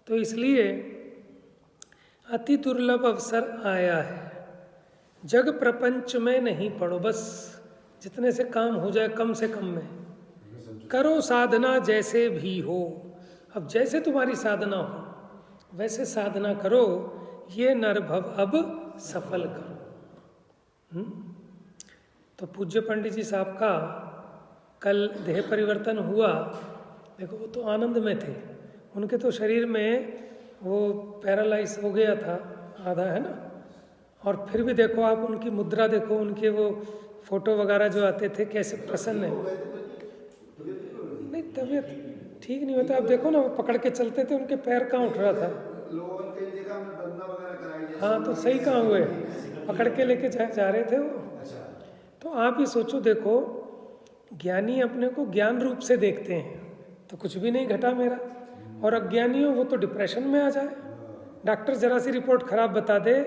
तो इसलिए अति दुर्लभ अवसर आया है, जग प्रपंच में नहीं पड़ो, बस जितने से काम हो जाए कम से कम में करो साधना जैसे भी हो। अब जैसे तुम्हारी साधना हो वैसे साधना करो, ये नरभव अब सफल करो। तो पूज्य पंडित जी साहब का कल देह परिवर्तन हुआ। देखो वो तो आनंद में थे, उनके तो शरीर में वो पैरालाइज हो गया था आधा, है ना, और फिर भी देखो आप उनकी मुद्रा देखो, उनके वो फोटो वगैरह जो आते थे कैसे प्रसन्न है। नहीं तबीयत ठीक नहीं होता, आप देखो ना वो पकड़ के चलते थे, उनके पैर कहाँ उठ रहा था। लोगों ने कई जगह में बंदा वगैरह कराई है। हाँ तो सही कहाँ हुए, पकड़ के लेके जा रहे थे वो। अच्छा, तो आप ही सोचो, देखो ज्ञानी अपने को ज्ञान रूप से देखते हैं तो कुछ भी नहीं घटा मेरा, और अज्ञानी हो वो तो डिप्रेशन में आ जाए। डॉक्टर जरा सी रिपोर्ट खराब बता दे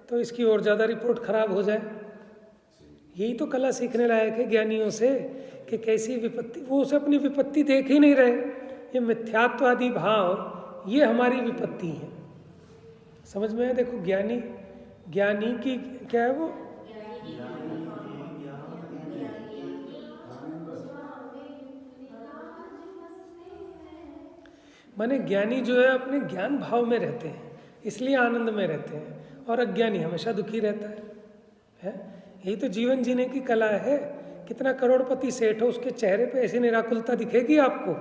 तो इसकी और ज़्यादा रिपोर्ट खराब हो जाए। यही तो कला सीखने लायक है ज्ञानियों से, कि कैसी विपत्ति, वो उसे अपनी विपत्ति देख ही नहीं रहे। ये मिथ्यात्वादी भाव ये हमारी विपत्ति है, समझ में है। देखो ज्ञानी की क्या है वो, माने ज्ञानी जो है अपने ज्ञान भाव में रहते हैं इसलिए आनंद में रहते हैं, और अज्ञानी हमेशा दुखी रहता है? यही तो जीवन जीने की कला है। कितना करोड़पति सेठ हो, उसके चेहरे पे ऐसी निराकुलता दिखेगी आपको,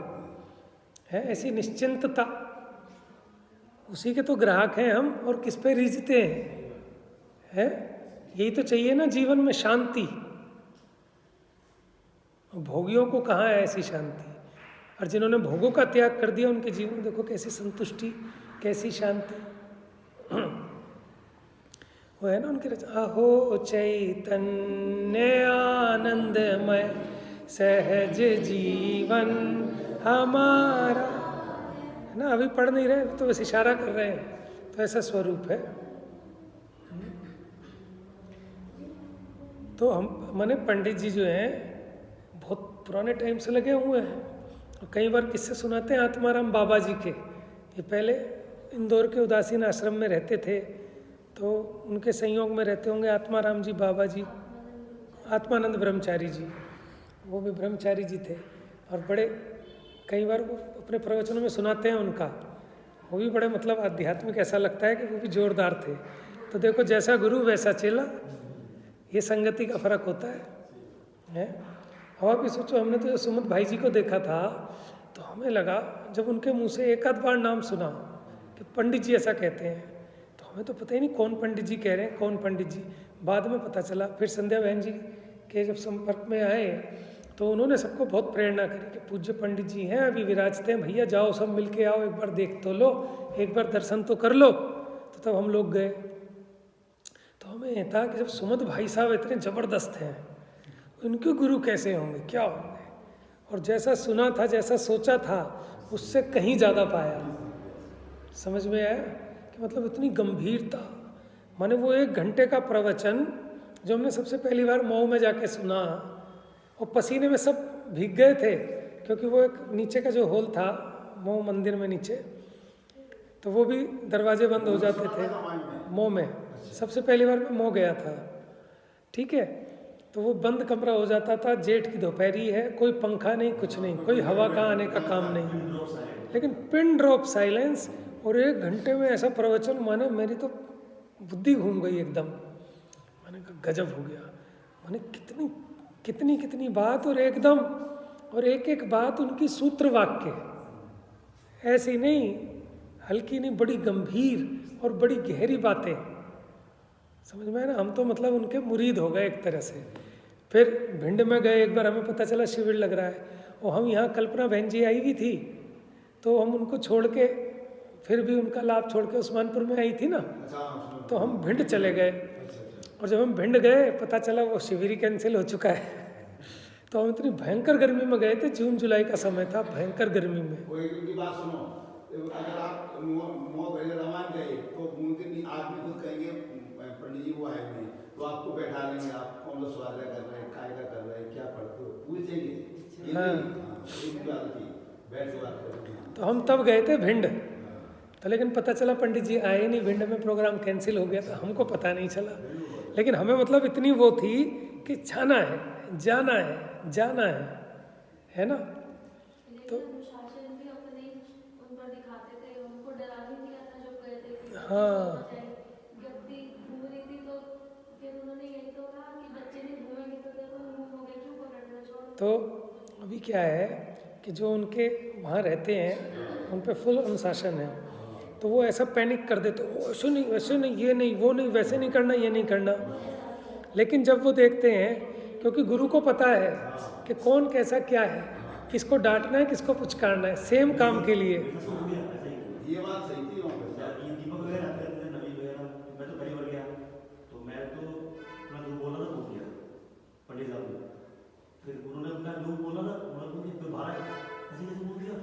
है ऐसी निश्चिंतता। उसी के तो ग्राहक हैं हम, और किस पे रीझते हैं? यही तो चाहिए ना जीवन में, शांति। भोगियों को कहाँ है ऐसी शांति, और जिन्होंने भोगों का त्याग कर दिया उनके जीवन में देखो कैसी संतुष्टि, कैसी शांति। वो है ना उनके अहो चैतन्य आनंदमय सहज जीवन हमारा, है ना। अभी पढ़ नहीं रहे तो बस इशारा कर रहे हैं, तो ऐसा स्वरूप है। तो हम माने पंडित जी जो हैं बहुत पुराने टाइम से लगे हुए हैं, और कई बार किस्से सुनाते हैं आत्माराम बाबा जी के। ये पहले इंदौर के उदासीन आश्रम में रहते थे, तो उनके संयोग में रहते होंगे आत्माराम जी बाबा जी, आत्मानंद ब्रह्मचारी जी, वो भी ब्रह्मचारी जी थे। और बड़े कई बार वो अपने प्रवचनों में सुनाते हैं उनका, वो भी बड़े मतलब आध्यात्मिक, ऐसा लगता है कि वो भी जोरदार थे। तो देखो जैसा गुरु वैसा चेला, ये संगति का फर्क होता है? अब आप भी सोचो, हमने तो सुमत भाई जी को देखा था तो हमें लगा, जब उनके मुंह से एक आध बार नाम सुना कि पंडित जी ऐसा कहते हैं, तो हमें तो पता ही नहीं कौन पंडित जी कह रहे हैं, कौन पंडित जी। बाद में पता चला, फिर संध्या बहन जी के जब संपर्क में आए तो उन्होंने सबको बहुत प्रेरणा करी कि पूज्य पंडित जी हैं, अभी विराजते हैं, भैया जाओ सब मिल के आओ, एक बार देख तो लो, एक बार दर्शन तो कर लो। तो तब हम लोग गए। तो हमें ये था कि जब सुमत भाई साहब इतने ज़बरदस्त हैं, उनके गुरु कैसे होंगे, क्या होंगे। और जैसा सुना था, जैसा सोचा था, उससे कहीं ज़्यादा पाया। समझ में आया कि मतलब इतनी गंभीरता। माने वो 1 घंटे का प्रवचन जो हमने सबसे पहली बार मऊ में जाके सुना, और पसीने में सब भीग गए थे, क्योंकि वो एक नीचे का जो हॉल था मऊ मंदिर में नीचे, तो वो भी दरवाजे बंद हो जाते थे मऊ में। सबसे पहली बार मैं मऊ गया था, ठीक है। तो वो बंद कमरा हो जाता था, जेठ की दोपहरी है, कोई पंखा नहीं, कुछ नहीं, कोई हवा का आने का काम नहीं, लेकिन पिन ड्रॉप साइलेंस। और 1 घंटे में ऐसा प्रवचन, माने मेरी तो बुद्धि घूम गई एकदम। मैंने कहा गजब हो गया। माने कितनी कितनी कितनी बात, और एकदम, और एक एक बात उनकी सूत्र वाक्य, ऐसी नहीं हल्की नहीं, बड़ी गंभीर और बड़ी गहरी बातें। समझ में है ना। हम तो मतलब उनके मुरीद हो गए एक तरह से। फिर भिंड में गए, एक बार हमें पता चला शिविर लग रहा है, और हम यहाँ कल्पना बहन जी आई हुई थी, तो हम उनको छोड़ के, फिर भी उनका लाभ छोड़ के उस्मानपुर में आई थी ना, तो हम भिंड चले गए। और जब हम भिंड गए पता चला वो शिविर ही कैंसिल हो चुका है। तो हम इतनी भयंकर गर्मी में गए थे, जून जुलाई का समय था, भयंकर गर्मी में। वो एक उनकी बात सुनो, अगर आप रमान गए तो उनके आदमी खुद कहेंगे पंडित जी वो आए नहीं, तो आपको बैठा लेंगे, आप कौन सा स्वाध्याय कर रहे हैं, कायदा कर रहे हैं, क्या पढ़ते हो, पूछेंगे। हाँ, एक बात थी, बैठ के बात करेंगे। तो हम तब गए थे भिंड, तो लेकिन पता चला पंडित जी आए नहीं, भिंड में प्रोग्राम कैंसिल हो गया था, हमको पता नहीं चला। लेकिन हमें मतलब इतनी वो थी कि जाना है, जाना है, जाना है ना। तो हाँ, तो अभी क्या है कि जो उनके वहाँ रहते हैं उन पे फुल अनुशासन है। तो वो ऐसा पैनिक कर देते, "ओ, ऐसे नहीं, वैसे नहीं, ये नहीं, वो नहीं, वैसे नहीं करना, ये नहीं करना।" लेकिन जब वो देखते हैं, क्योंकि गुरु को पता है कि कौन कैसा क्या है, किसको डांटना है, किसको पुचकारना है, सेम काम के लिए। ये बात सही थी वहाँ पे। ये दीपक वगैरह आते थे, नवीन वगैरह, मैं तो पहली बार गया, तो मैं जो बोला था बोल दिया पंडित साहब ने। फिर उन्होंने अपना जो बोला था उन्होंने बोल दिया, फिर बाहर आए, ऐसे कैसे बोल दिया?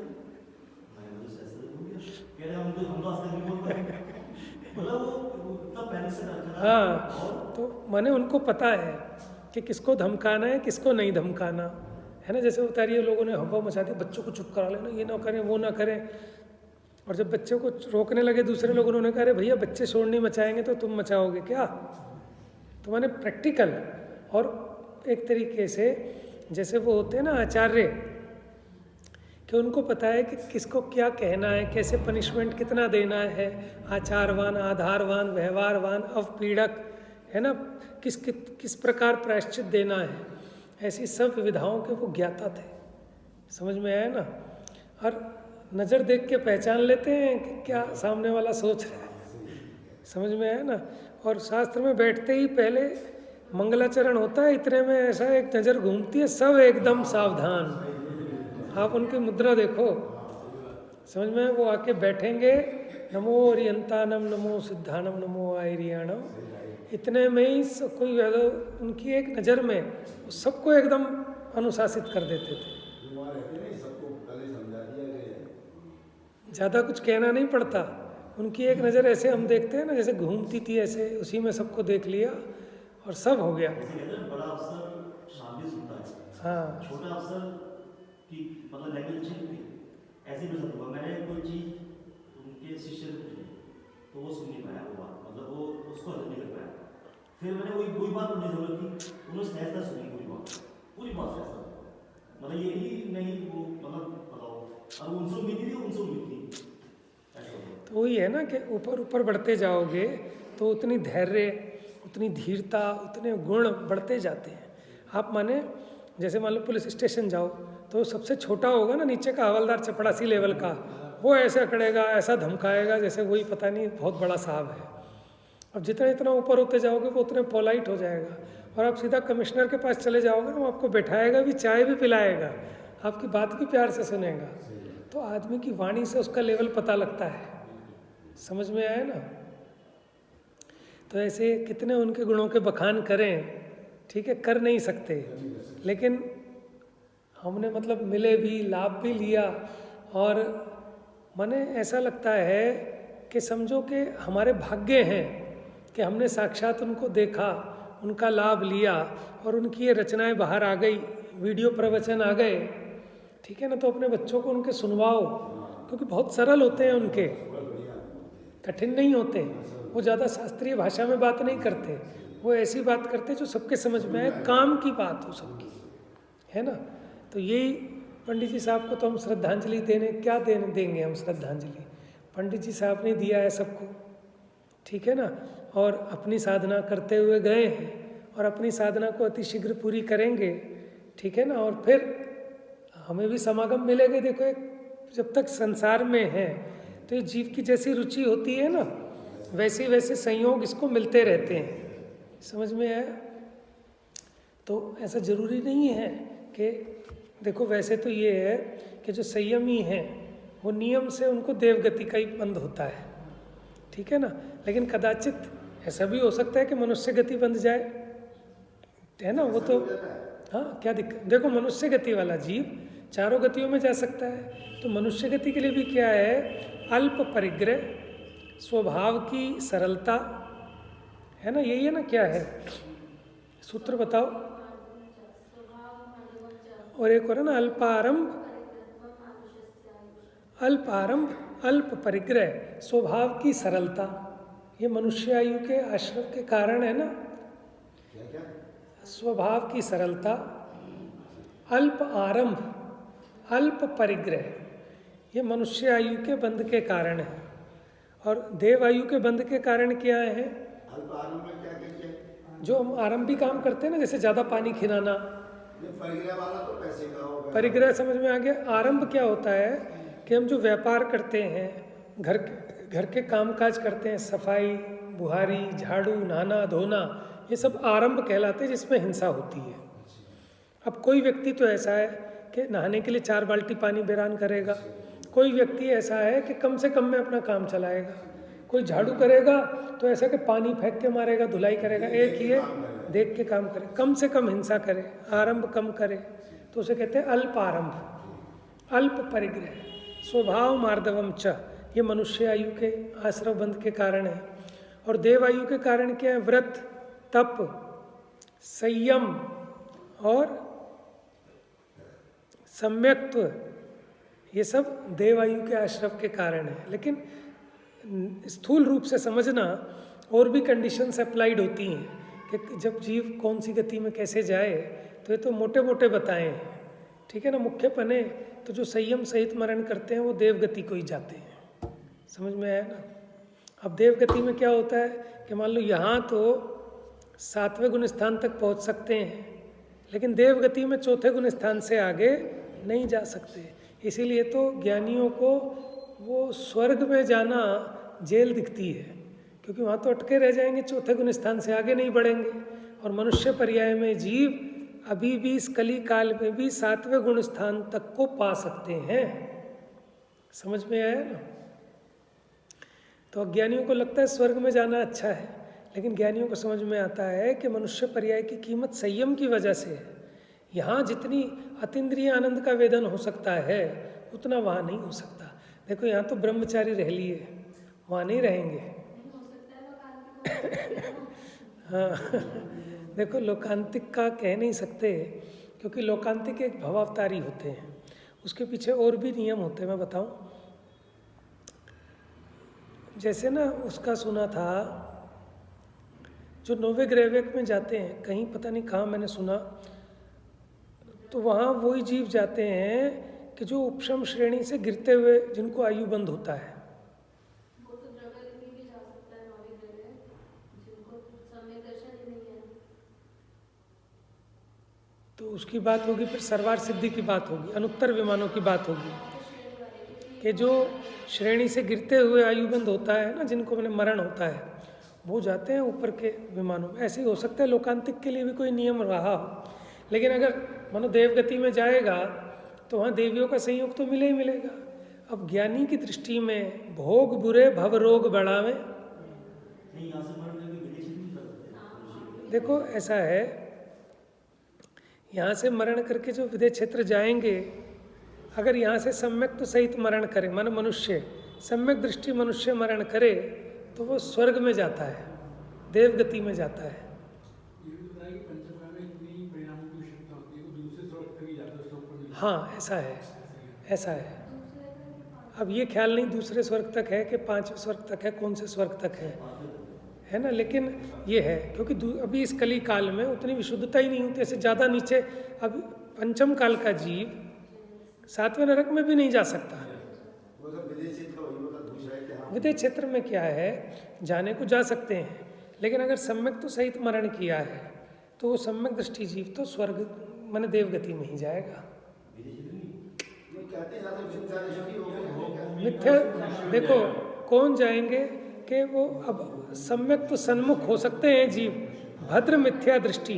मैं तो ऐसे बोल दिया, कह रहे हम तो आज तक नहीं बोल पाए। मतलब वो इतना पैनिक से रखा। हाँ, तो माने उनको पता है कि किसको धमकाना है, किसको नहीं धमकाना है ना। जैसे उतारिए लोगों ने हवा मचा दी, बच्चों को चुप करा लेना, ये ना करें, वो ना करें। और जब बच्चों को रोकने लगे दूसरे लोग, उन्होंने कहा, अरे भैया बच्चे शोर नहीं मचाएंगे तो तुम मचाओगे क्या? तो माने प्रैक्टिकल। और एक तरीके से जैसे वो होते हैं ना आचार्य, कि उनको पता है कि किसको क्या कहना है, कैसे पनिशमेंट कितना देना है, आचारवान, आधारवान, व्यवहारवान, अवपीड़क, है ना, किस प्रकार प्रायश्चित देना है, ऐसी सब विधाओं के वो ज्ञाता थे। समझ में आया ना। और नज़र देख के पहचान लेते हैं कि क्या सामने वाला सोच रहा है। समझ में आया ना। और शास्त्र में बैठते ही पहले मंगलाचरण होता है, इतने में ऐसा एक नज़र घूमती है, सब एकदम सावधान। आप उनकी मुद्रा देखो, समझ में। वो आके बैठेंगे, नमो ओरियंतानम, नमो सिद्धानम, नमो आयरियाणम, इतने में ही कोई उनकी एक नज़र में सबको एकदम अनुशासित कर देते थे। ज़्यादा कुछ कहना नहीं पड़ता, उनकी एक नज़र ऐसे हम देखते हैं ना, जैसे घूमती थी ऐसे, उसी में सबको देख लिया और सब हो गया। बड़ा अफसर शांति सुनता है, हाँ, छोटा अफसर की मतलब लैंग्वेज अच्छी नहीं थी, ऐसे ही पसंद हुआ। मैंने कोई चीज़ उनके शिष्य से पूछी तो वो सुन नहीं पाया वो बात, मतलब वो उसको हजम नहीं कर पाया। फिर मैंने वही बात उन्हें जरूरत थी, उन्होंने सहजता सुनी पूरी बात सहजता, मतलब ये ही नहीं वो मतलब बताओ, अब उनसे उम्मीद थी, उनसे उम्मीद थी। तो वही है ना कि ऊपर ऊपर बढ़ते जाओगे तो उतनी धैर्य, उतनी धीरता, उतने गुण बढ़ते जाते हैं। आप माने जैसे मान लो पुलिस स्टेशन जाओ, तो सबसे छोटा होगा ना नीचे का हवलदार, चपड़ासी लेवल का, वो ऐसा करेगा, ऐसा धमकाएगा जैसे वही पता नहीं बहुत बड़ा साहब है। अब जितना ऊपर होते जाओगे वो उतने पोलाइट हो जाएगा। और आप सीधा कमिश्नर के पास चले जाओगे ना, वो आपको बैठाएगा भी, चाय भी पिलाएगा, आपकी बात भी प्यार से सुनेगा। तो आदमी की वाणी से उसका लेवल पता लगता है। समझ में आया ना। तो ऐसे कितने उनके गुणों के बखान करें, ठीक है, कर नहीं सकते, लेकिन हमने मतलब मिले भी, लाभ भी लिया। और माने ऐसा लगता है कि समझो कि हमारे भाग्य हैं कि हमने साक्षात उनको देखा, उनका लाभ लिया, और उनकी ये रचनाएं बाहर आ गई, वीडियो प्रवचन आ गए, ठीक है ना। तो अपने बच्चों को उनके सुनवाओ, क्योंकि बहुत सरल होते हैं उनके, कठिन नहीं होते। वो ज़्यादा शास्त्रीय भाषा में बात नहीं करते, वो ऐसी बात करते जो सबके समझ में आए, काम की बात हो सबकी, है ना। तो यही पंडित जी साहब को तो हम श्रद्धांजलि देंगे हम श्रद्धांजलि। पंडित जी साहब ने दिया है सबको, ठीक है ना। और अपनी साधना करते हुए गए हैं, और अपनी साधना को अतिशीघ्र पूरी करेंगे, ठीक है ना। और फिर हमें भी समागम मिलेगा। देखो, जब तक संसार में है तो ये जीव की जैसी रुचि होती है ना, वैसे वैसे संयोग इसको मिलते रहते हैं। समझ में आया। तो ऐसा जरूरी नहीं है कि देखो, वैसे तो ये है कि जो संयमी हैं वो नियम से उनको देवगति का ही बंद होता है, ठीक है ना। लेकिन कदाचित ऐसा भी हो सकता है कि मनुष्य गति बंध जाए, है ना। वो तो हाँ, क्या दिक्कत। देखो, मनुष्य गति वाला जीव चारों गतियों में जा सकता है। तो मनुष्य गति के लिए भी क्या है, अल्प परिग्रह, स्वभाव की सरलता, है ना। यही है ना, क्या है सूत्र बताओ। और एक और है ना, अल्पारंभ, अल्प परिग्रह, स्वभाव की सरलता। ये मनुष्य आयु के आश्रम के कारण है ना। स्वभाव की सरलता, अल्प आरंभ, अल्प परिग्रह, ये मनुष्य आयु के बंध के कारण है। और देव आयु के बंध के कारण क्या है, जो हम आरंभी काम करते हैं ना, जैसे ज़्यादा पानी खिलाना, परिग्रह वाला तो पैसे का होगा। परिग्रह समझ में आ गया। आरंभ क्या होता है कि हम जो व्यापार करते हैं, घर के कामकाज करते हैं, सफाई, बुहारी, झाड़ू, नहाना धोना, ये सब आरंभ कहलाते हैं जिसमें हिंसा होती है। अब कोई व्यक्ति तो ऐसा है कि नहाने के लिए 4 बाल्टी पानी बेरान करेगा, कोई व्यक्ति ऐसा है कि कम से कम में अपना काम चलाएगा, कोई झाड़ू करेगा तो ऐसा कि पानी फेंक के मारेगा, धुलाई करेगा, एक ही है देख के काम करे, कम से कम हिंसा करे, आरंभ कम करे, तो उसे कहते हैं अल्प आरंभ, अल्प परिग्रह। स्वभाव मार्दवम च, ये मनुष्य आयु के आश्रव बंध के कारण है। और देव आयु के कारण क्या है? व्रत, तप, संयम और सम्यक्त्व, ये सब देवायु के आश्रव के कारण है। लेकिन स्थूल रूप से समझना और भी कंडीशंस अप्लाइड होती हैं कि जब जीव कौन सी गति में कैसे जाए, तो ये तो मोटे मोटे बताए हैं, ठीक है ना। मुख्य पने तो जो संयम सहित मरण करते हैं वो देवगति को ही जाते हैं, समझ में आया ना। अब देवगति में क्या होता है कि मान लो यहाँ तो 7वें गुण स्थान तक पहुँच सकते हैं, लेकिन देवगति में 4थे गुण स्थान से आगे नहीं जा सकते। इसीलिए तो ज्ञानियों को वो स्वर्ग में जाना जेल दिखती है, क्योंकि वहाँ तो अटके रह जाएंगे, 4थे गुण स्थान से आगे नहीं बढ़ेंगे। और मनुष्य पर्याय में जीव अभी भी इस कली काल में भी 7वें गुण स्थान तक को पा सकते हैं, समझ में आया ना। तो अज्ञानियों को लगता है स्वर्ग में जाना अच्छा है, लेकिन ज्ञानियों को समझ में आता है कि मनुष्य पर्याय की कीमत संयम की वजह से है। यहाँ जितनी अतीन्द्रिय आनंद का वेदन हो सकता है उतना वहाँ नहीं हो सकता। देखो यहाँ तो ब्रह्मचारी रह लिए, वहाँ नहीं रहेंगे। हाँ देखो लोकांतिक का कह नहीं सकते, क्योंकि लोकांतिक एक भवावतारी होते हैं, उसके पीछे और भी नियम होते हैं। मैं बताऊं, जैसे ना उसका सुना था जो नोवे ग्रहवेक में जाते हैं, कहीं पता नहीं कहाँ मैंने सुना, तो वहाँ वही जीव जाते हैं कि जो उपशम श्रेणी से गिरते हुए जिनको आयु बंद होता है। वो तो जगत में भी जा सकता है, नौवीं ग्रह जिनको समय दर्शन ही नहीं है। तो उसकी बात होगी, फिर सर्वार सिद्धि की बात होगी, अनुत्तर विमानों की बात होगी कि जो श्रेणी से गिरते हुए आयुबंद होता है ना, जिनको मैंने मरण होता है, वो जाते हैं ऊपर के विमानों में। ऐसे ही हो सकता है लोकांतिक के लिए भी कोई नियम रहा हो, लेकिन अगर मानो देवगति में जाएगा तो वहाँ देवियों का संयोग तो मिले ही मिलेगा। अब ज्ञानी की दृष्टि में भोग बुरे भव रोग बढ़ावे, देखो ऐसा है, यहाँ से मरण करके जो विदेह क्षेत्र जाएंगे, अगर यहाँ से सम्यक तो सहित मरण करे, मानो मनुष्य सम्यक दृष्टि मनुष्य मरण करे, तो वो स्वर्ग में जाता है, देवगति में जाता है। हाँ ऐसा है, ऐसा है। अब ये ख्याल नहीं दूसरे स्वर्ग तक है कि 5वें स्वर्ग तक है, कौन से स्वर्ग तक है ना, लेकिन ये है क्योंकि अभी इस कली काल में उतनी विशुद्धता ही नहीं होती, ऐसे ज़्यादा नीचे। अब पंचम काल का जीव 7वें नरक में भी नहीं जा सकता। विदेह क्षेत्र में क्या है, जाने को जा सकते हैं, लेकिन अगर सम्यक तो सहित मरण किया है तो वो सम्यक दृष्टि जीव तो स्वर्ग माने देवगति में ही जाएगा। मिथ्या देखो कौन जाएंगे कि वो अब सम्यक तो सन्मुख हो सकते हैं जीव, भद्र मिथ्या दृष्टि,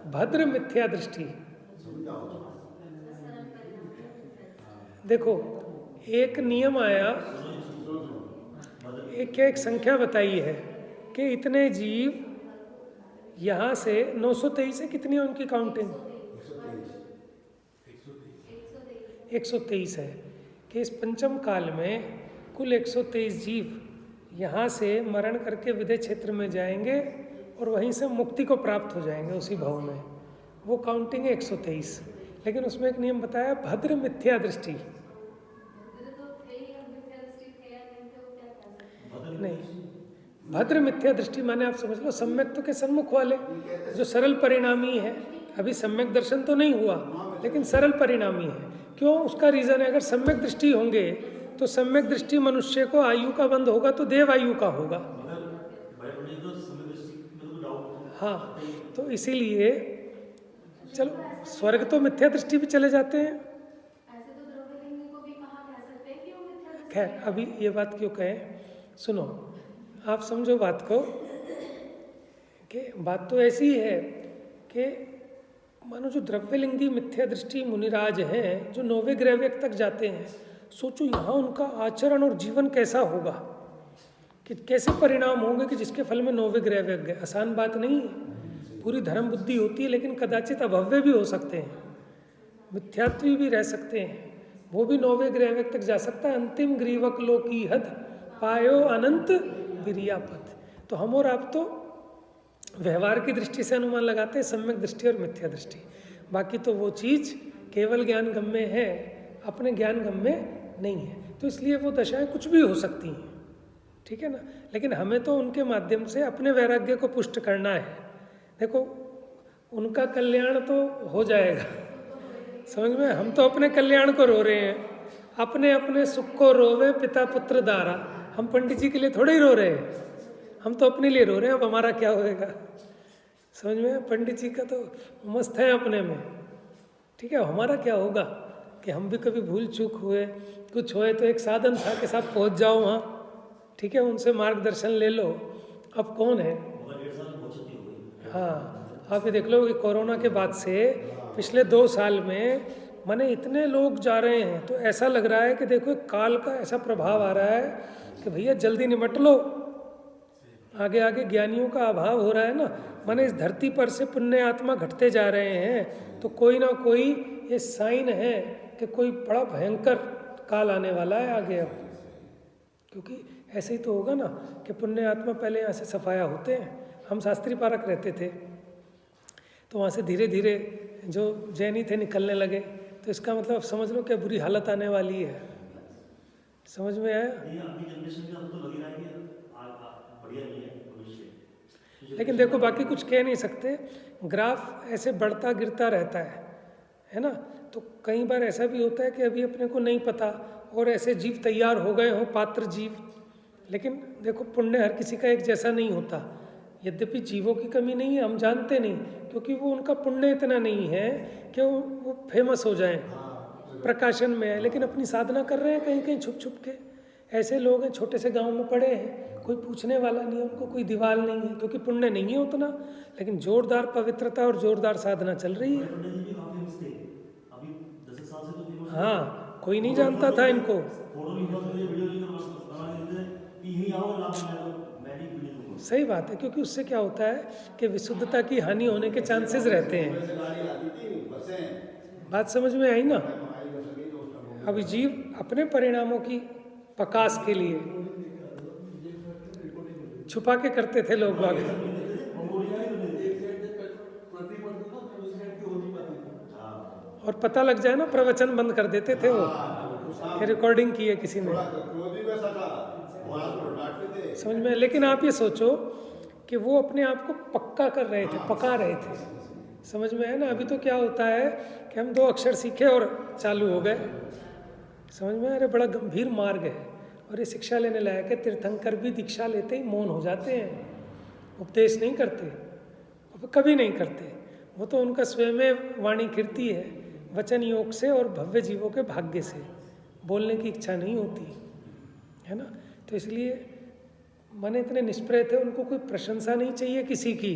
भद्र मिथ्या दृष्टि। देखो एक नियम आया, एक संख्या बताई है कि इतने जीव यहाँ से 923 है, कितनी है उनकी काउंटिंग? 123 है कि इस पंचम काल में कुल 123 जीव यहाँ से मरण करके विदेह क्षेत्र में जाएंगे और वहीं से मुक्ति को प्राप्त हो जाएंगे उसी भाव में। वो काउंटिंग है 123, लेकिन उसमें एक नियम बताया, भद्र मिथ्या दृष्टि। नहीं, भद्र मिथ्या दृष्टि माने आप समझ लो सम्यक तो के सन्मुख वाले, जो सरल परिणामी है। अभी सम्यक दर्शन तो नहीं हुआ, लेकिन सरल परिणामी है। क्यों? उसका रीजन है, अगर सम्यक दृष्टि होंगे तो सम्यक दृष्टि मनुष्य को आयु का बंध होगा तो देव आयु का होगा। हाँ, तो इसीलिए चलो स्वर्ग तो मिथ्या दृष्टि भी चले जाते हैं। खैर अभी ये बात क्यों कहें, सुनो आप समझो बात को कि बात तो ऐसी है कि मानो जो द्रव्यलिंगी मिथ्या दृष्टि मुनिराज हैं जो 9वें ग्रहवेग तक जाते हैं, सोचो यहाँ उनका आचरण और जीवन कैसा होगा, कि कैसे परिणाम होंगे कि जिसके फल में 9वें ग्रहवेग गए। आसान बात नहीं है, पूरी धर्म बुद्धि होती है, लेकिन कदाचित अभव्य भी हो सकते हैं, मिथ्यात्वी भी रह सकते हैं, वो भी 9वें ग्रहवेग तक जा सकता है। अंतिम ग्रीवक लोकी हद पायो अनंत विरियापद। तो हम और आप तो व्यवहार की दृष्टि से अनुमान लगाते हैं, सम्यक दृष्टि और मिथ्या दृष्टि, बाकी तो वो चीज़ केवल ज्ञान गम्य है, अपने ज्ञान गम्य नहीं है। तो इसलिए वो दशाएं कुछ भी हो सकती हैं, ठीक है ना, लेकिन हमें तो उनके माध्यम से अपने वैराग्य को पुष्ट करना है। देखो उनका कल्याण तो हो जाएगा, समझ में, हम तो अपने कल्याण को रो रहे हैं, अपने अपने सुख को रोवे पिता पुत्र दारा। हम पंडित जी के लिए थोड़े ही रो रहे हैं, हम तो अपने लिए रो रहे हैं। अब हमारा क्या होएगा, समझ में, पंडित जी का तो मस्त है अपने में, ठीक है। हमारा क्या होगा कि हम भी कभी भूल चूक हुए, कुछ हुए तो एक साधन था कि साहब पहुंच जाओ वहाँ, ठीक है, उनसे मार्गदर्शन ले लो। अब कौन है, हाँ आप ये देख लो कि कोरोना के बाद से पिछले 2 साल में माने इतने लोग जा रहे हैं, तो ऐसा लग रहा है कि देखो काल का ऐसा प्रभाव आ रहा है कि भैया जल्दी निपट लो, आगे आगे ज्ञानियों का अभाव हो रहा है ना। माने इस धरती पर से पुण्य आत्मा घटते जा रहे हैं, तो कोई ना कोई ये साइन है कि कोई बड़ा भयंकर काल आने वाला है आगे अब, क्योंकि ऐसे ही तो होगा ना कि पुण्य आत्मा पहले यहाँ से सफाया होते हैं। हम शास्त्री पारक रहते थे, तो वहाँ से धीरे धीरे जो जैनी थे निकलने लगे, तो इसका मतलब समझ लो क्या बुरी हालत आने वाली है, समझ में आया। लेकिन देखो बाकी कुछ कह नहीं सकते, ग्राफ ऐसे बढ़ता गिरता रहता है ना। तो कई बार ऐसा भी होता है कि अभी अपने को नहीं पता और ऐसे जीव तैयार हो गए हों, पात्र जीव, लेकिन देखो पुण्य हर किसी का एक जैसा नहीं होता। यद्यपि जीवों की कमी नहीं है, हम जानते नहीं, क्योंकि वो उनका पुण्य इतना नहीं है कि वो फेमस हो जाएं, प्रकाशन में है, लेकिन अपनी साधना कर रहे हैं कहीं कहीं छुप छुप के। ऐसे लोग हैं छोटे से गांव में पड़े हैं, कोई पूछने वाला नहीं है, उनको कोई दीवार नहीं है, क्योंकि पुण्य नहीं है उतना, लेकिन जोरदार पवित्रता और जोरदार साधना चल रही है। हाँ कोई नहीं जानता था इनको, सही बात है, क्योंकि उससे क्या होता है कि विशुद्धता की हानि होने के चांसेस रहते हैं। बात समझ में आई ना। अभी जीव अपने परिणामों की प्रकाश के लिए छुपा के करते थे लोग बाग, और पता लग जाए ना प्रवचन बंद कर देते थे वो, कि रिकॉर्डिंग की है किसी ने, समझ में। लेकिन आप ये सोचो कि वो अपने आप को पक्का कर रहे थे, पका रहे थे, समझ में है ना। अभी तो क्या होता है कि हम 2 अक्षर सीखे और चालू हो गए, समझ में। अरे बड़ा गंभीर मार्ग है, और ये शिक्षा लेने लायक है। तीर्थंकर भी दीक्षा लेते ही मौन हो जाते हैं, उपदेश नहीं करते, कभी नहीं करते। वो तो उनका स्वयं वाणी कीर्ति है, वचन योग से और भव्य जीवों के भाग्य से, बोलने की इच्छा नहीं होती है ना। तो इसलिए मन इतने निष्प्रय थे, उनको कोई प्रशंसा नहीं चाहिए किसी की,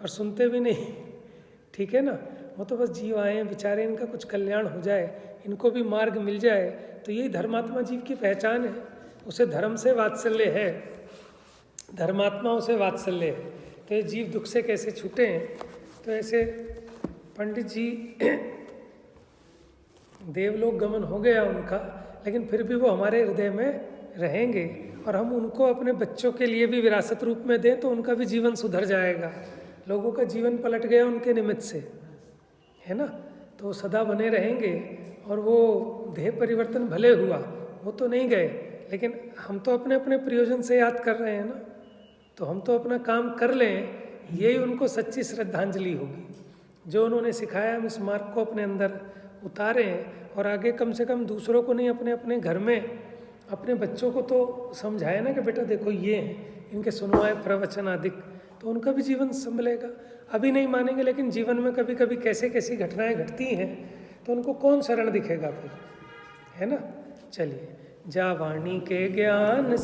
और सुनते भी नहीं, ठीक है ना। वो तो बस जीव आए हैं बेचारे, इनका कुछ कल्याण हो जाए, इनको भी मार्ग मिल जाए, तो यही धर्मात्मा जीव की पहचान है। उसे धर्म से वात्सल्य है, धर्मात्माओं से वात्सल्य है। तो ये जीव दुख से कैसे छूटे हैं, तो ऐसे पंडित जी देवलोक गमन हो गया उनका, लेकिन फिर भी वो हमारे हृदय में रहेंगे, और हम उनको अपने बच्चों के लिए भी विरासत रूप में दें तो उनका भी जीवन सुधर जाएगा। लोगों का जीवन पलट गया उनके निमित्त से, है ना। तो सदा बने रहेंगे, और वो देह परिवर्तन भले हुआ, वो तो नहीं गए, लेकिन हम तो अपने अपने प्रयोजन से याद कर रहे हैं ना, तो हम तो अपना काम कर लें, यही उनको सच्ची श्रद्धांजलि होगी। जो उन्होंने सिखाया हम इस मार्ग को अपने अंदर उतारें, और आगे कम से कम दूसरों को नहीं, अपने अपने घर में अपने बच्चों को तो समझाए ना कि बेटा देखो ये हैं, इनके सुनवाए प्रवचन आदि, तो उनका भी जीवन संभलेगा। अभी नहीं मानेंगे, लेकिन जीवन में कभी कभी कैसे कैसी घटनाएं घटती हैं, तो उनको कौन शरण दिखेगा फिर, है ना। चलिए जा वाणी के ज्ञान